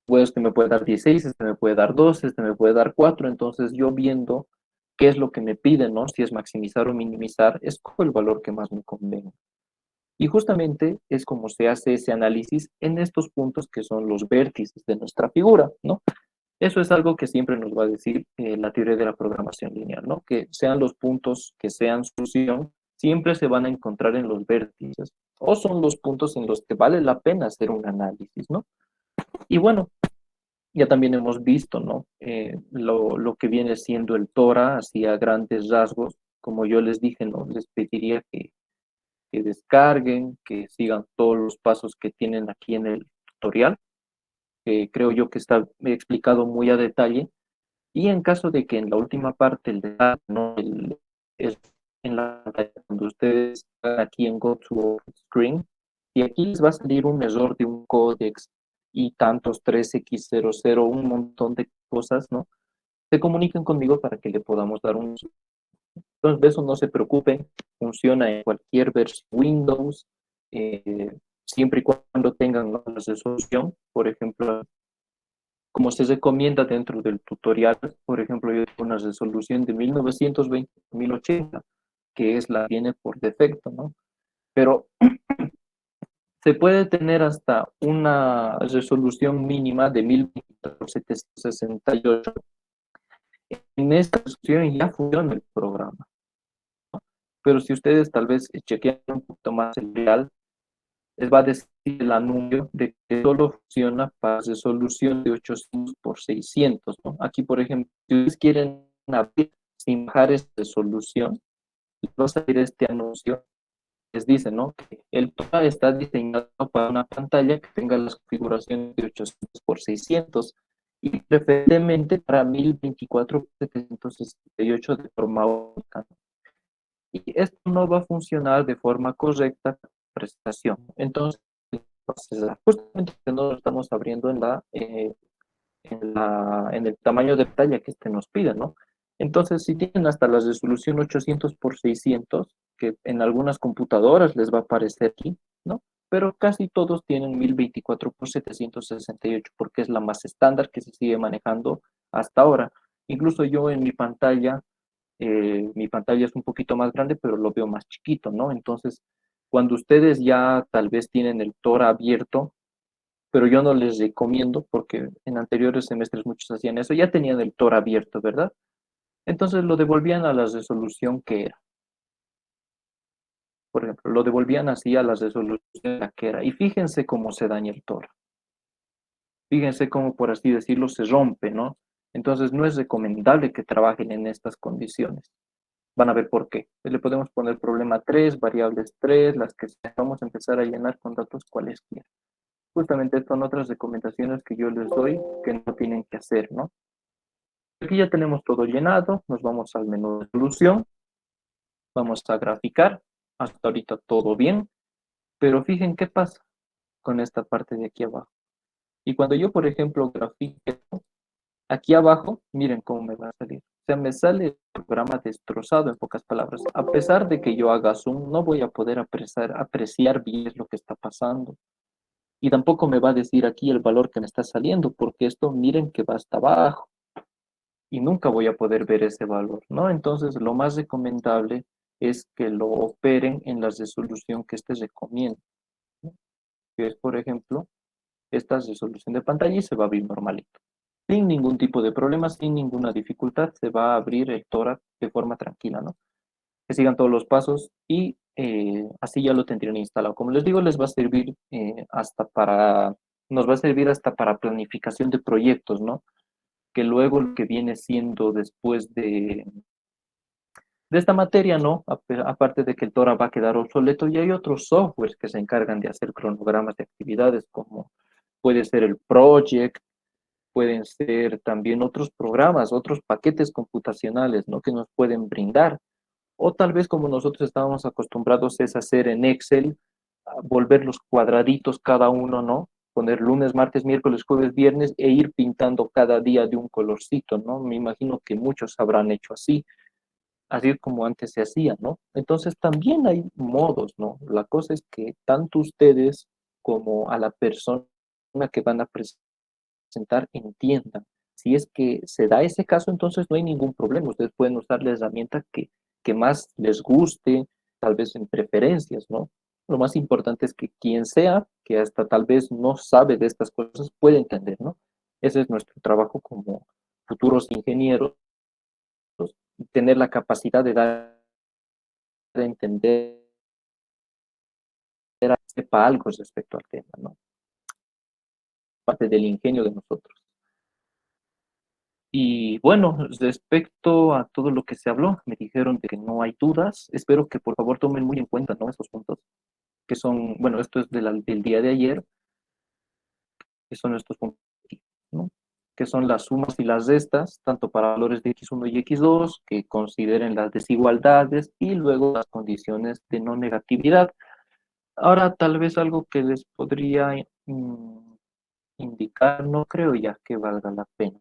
pues este me puede dar 16, este me puede dar 12, este me puede dar 4. Entonces yo viendo qué es lo que me piden, ¿no? Si es maximizar o minimizar, escojo el valor que más me convenga. Y justamente es como se hace ese análisis en estos puntos que son los vértices de nuestra figura, ¿no? Eso es algo que siempre nos va a decir la teoría de la programación lineal, ¿no? Que sean los puntos que sean solución, siempre se van a encontrar en los vértices, o son los puntos en los que vale la pena hacer un análisis, ¿no? Y bueno, ya también hemos visto, ¿no? Lo que viene siendo el Torah, así a grandes rasgos, como yo les dije, ¿no? Les pediría que descarguen, que sigan todos los pasos que tienen aquí en el tutorial, que creo yo que está explicado muy a detalle. Y en caso de que en la última parte, el detalle, ¿no? Es en la pantalla, cuando ustedes están aquí en Go to Screen, y aquí les va a salir un error de un códex y tantos 3x00, un montón de cosas, ¿no? Se comuniquen conmigo para que le podamos dar un... Entonces, de eso no se preocupen, funciona en cualquier versión Windows, siempre y cuando tengan, ¿no?, la resolución. Por ejemplo, como se recomienda dentro del tutorial, por ejemplo, yo tengo una resolución de 1920 por 1080, que es la que viene por defecto, ¿no? Pero se puede tener hasta una resolución mínima de 1024 por 768. En esta resolución ya funciona el programa. Pero si ustedes tal vez chequean un poquito más el real, les va a decir el anuncio de que solo funciona para resolución de 800 por 600, ¿no? Aquí, por ejemplo, si ustedes quieren abrir sin bajar esta resolución, les va a salir este anuncio. Les dice, ¿no?, que el TOA está diseñado para una pantalla que tenga las configuraciones de 800 por 600 y preferentemente para 1024 por 768 de forma única. Y esto no va a funcionar de forma correcta con la presentación. Entonces, justamente no lo estamos abriendo en el tamaño de pantalla que este nos pide, ¿no? Entonces, si tienen hasta la resolución 800 por 600, que en algunas computadoras les va a aparecer aquí, ¿no? Pero casi todos tienen 1024 por 768 porque es la más estándar que se sigue manejando hasta ahora. Incluso yo en mi pantalla es un poquito más grande, pero lo veo más chiquito, ¿no? Entonces, cuando ustedes ya tal vez tienen el Tora abierto, pero yo no les recomiendo porque en anteriores semestres muchos hacían eso, ya tenían el Tora abierto, ¿verdad? Entonces lo devolvían a la resolución que era. Por ejemplo, lo devolvían así a la resolución que era. Y fíjense cómo se daña el Tora. Fíjense cómo, por así decirlo, se rompe, ¿no? Entonces no es recomendable que trabajen en estas condiciones. Van a ver por qué. Le podemos poner problema 3, variables 3, las que sea. Vamos a empezar a llenar con datos cualesquiera. Justamente estas son otras recomendaciones que yo les doy que no tienen que hacer, ¿no? Aquí ya tenemos todo llenado, nos vamos al menú de solución, vamos a graficar, hasta ahorita todo bien, pero fíjense qué pasa con esta parte de aquí abajo. Y cuando yo, por ejemplo, grafique aquí abajo, miren cómo me va a salir. O sea, me sale el programa destrozado, en pocas palabras. A pesar de que yo haga zoom, no voy a poder apreciar bien lo que está pasando. Y tampoco me va a decir aquí el valor que me está saliendo, porque esto miren que va hasta abajo y nunca voy a poder ver ese valor, ¿no? Entonces, lo más recomendable es que lo operen en la resolución que este recomienda, ¿no? Que es, por ejemplo, esta resolución de pantalla y se va a abrir normalito. Sin ningún tipo de problema, sin ninguna dificultad, se va a abrir el Tora de forma tranquila, ¿no? Que sigan todos los pasos y así ya lo tendrían instalado. Como les digo, les va a servir nos va a servir hasta para planificación de proyectos, ¿no? Que luego lo que viene siendo después De esta materia no, aparte de que el TORA va a quedar obsoleto, y hay otros softwares que se encargan de hacer cronogramas de actividades, como puede ser el Project, pueden ser también otros programas, otros paquetes computacionales, ¿no? Que nos pueden brindar. O tal vez como nosotros estábamos acostumbrados es hacer en Excel, volver los cuadraditos cada uno, ¿no? Poner lunes, martes, miércoles, jueves, viernes e ir pintando cada día de un colorcito, ¿no? Me imagino que muchos habrán hecho así, así como antes se hacía, ¿no? Entonces también hay modos, ¿no? La cosa es que tanto ustedes como a la persona que van a presentar entiendan. Si es que se da ese caso, entonces no hay ningún problema. Ustedes pueden usar la herramienta que más les guste, tal vez en preferencias, ¿no? Lo más importante es que quien sea, que hasta tal vez no sabe de estas cosas, puede entender, ¿no? Ese es nuestro trabajo como futuros ingenieros, tener la capacidad de dar a entender, sepa algo respecto al tema, ¿no? Parte del ingenio de nosotros. Y bueno, respecto a todo lo que se habló, me dijeron de que no hay dudas. Espero que por favor tomen muy en cuenta, ¿no? Esos puntos que son, bueno, esto es del día de ayer, que son estos puntos, ¿no? Que son las sumas y las restas, tanto para valores de x1 y x2, que consideren las desigualdades y luego las condiciones de no negatividad. Ahora, tal vez algo que les podría indicar, no creo ya que valga la pena.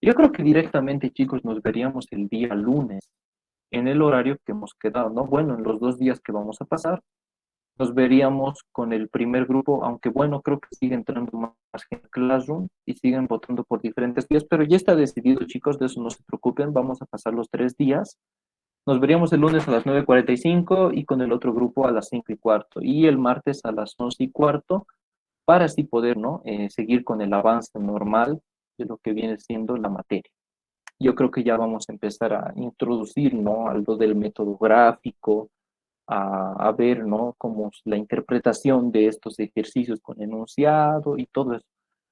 Yo creo que directamente, chicos, nos veríamos el día lunes en el horario que hemos quedado, ¿no? Bueno, en los 2 días que vamos a pasar, nos veríamos con el primer grupo, aunque bueno, creo que sigue entrando más gente en Classroom y siguen votando por diferentes días, pero ya está decidido, chicos, de eso no se preocupen, vamos a pasar los 3 días. Nos veríamos el lunes a las 9:45 y con el otro grupo a las 5:15 y el martes a las 11:15 para así poder, ¿no? Seguir con el avance normal de lo que viene siendo la materia. Yo creo que ya vamos a empezar a introducir, ¿no? Algo del método gráfico, a ver, ¿no? Como la interpretación de estos ejercicios con enunciado y todo eso.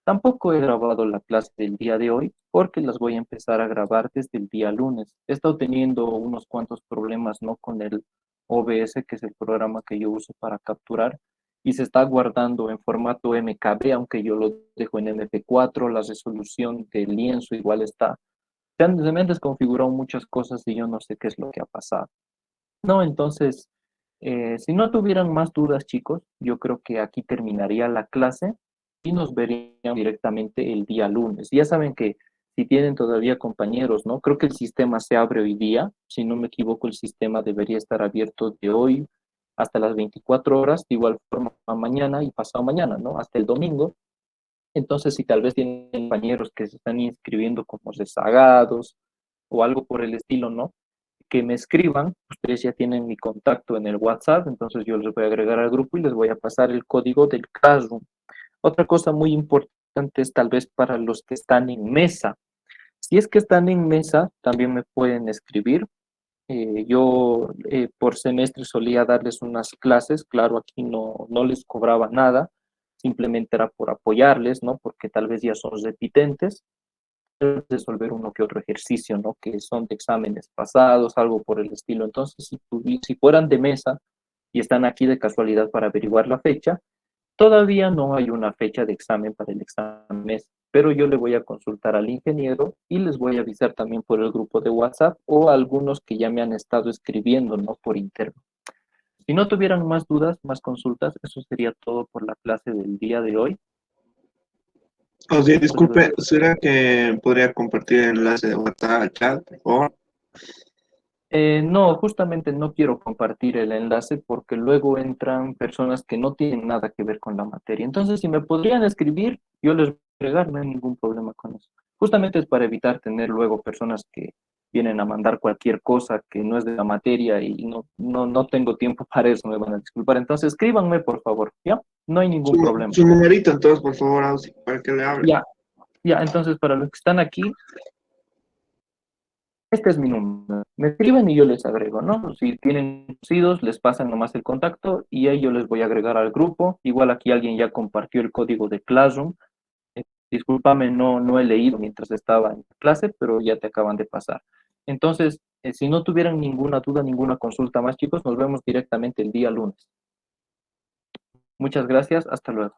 Tampoco he grabado la clase del día de hoy porque las voy a empezar a grabar desde el día lunes. He estado teniendo unos cuantos problemas, ¿no? Con el OBS, que es el programa que yo uso para capturar, y se está guardando en formato MKB, aunque yo lo dejo en MP4, la resolución del lienzo igual está. Se me han desconfigurado muchas cosas y yo no sé qué es lo que ha pasado. No, entonces, si no tuvieran más dudas, chicos, yo creo que aquí terminaría la clase y nos veríamos directamente el día lunes. Ya saben que si tienen todavía compañeros, ¿no? Creo que el sistema se abre hoy día. Si no me equivoco, el sistema debería estar abierto de hoy hasta las 24 horas, de igual forma mañana y pasado mañana, ¿no? Hasta el domingo. Entonces, si tal vez tienen compañeros que se están inscribiendo como rezagados o algo por el estilo, ¿no? Que me escriban, ustedes ya tienen mi contacto en el WhatsApp, entonces yo les voy a agregar al grupo y les voy a pasar el código del Classroom. Otra cosa muy importante es tal vez para los que están en mesa. Si es que están en mesa, también me pueden escribir. Yo por semestre solía darles unas clases, claro, aquí no les cobraba nada, simplemente era por apoyarles, ¿no? Porque tal vez ya son repitentes, resolver uno que otro ejercicio, ¿no? Que son de exámenes pasados, algo por el estilo. Entonces, si fueran de mesa y están aquí de casualidad para averiguar la fecha, todavía no hay una fecha de examen para el examen, pero yo le voy a consultar al ingeniero y les voy a avisar también por el grupo de WhatsApp o algunos que ya me han estado escribiendo, ¿no? Por interno. Si no tuvieran más dudas, más consultas, eso sería todo por la clase del día de hoy. O sea, disculpe, ¿será que podría compartir el enlace de WhatsApp al chat, por favor? No, justamente no quiero compartir el enlace porque luego entran personas que no tienen nada que ver con la materia. Entonces, si me podrían escribir, yo les voy a agregar, no hay ningún problema con eso. Justamente es para evitar tener luego personas que vienen a mandar cualquier cosa que no es de la materia y no tengo tiempo para eso, me van a disculpar. Entonces, escríbanme, por favor, ¿ya? No hay ningún problema. Su numerito, entonces, por favor, Ausi, para que le hable. Ya, ya, entonces para los que están aquí, este es mi número. Me escriben y yo les agrego, ¿no? Si tienen conocidos, les pasan nomás el contacto y ahí yo les voy a agregar al grupo. Igual aquí alguien ya compartió el código de Classroom. Discúlpame, no he leído mientras estaba en clase, pero ya te acaban de pasar. Entonces, Si no tuvieran ninguna duda, ninguna consulta más, chicos, nos vemos directamente el día lunes. Muchas gracias, hasta luego.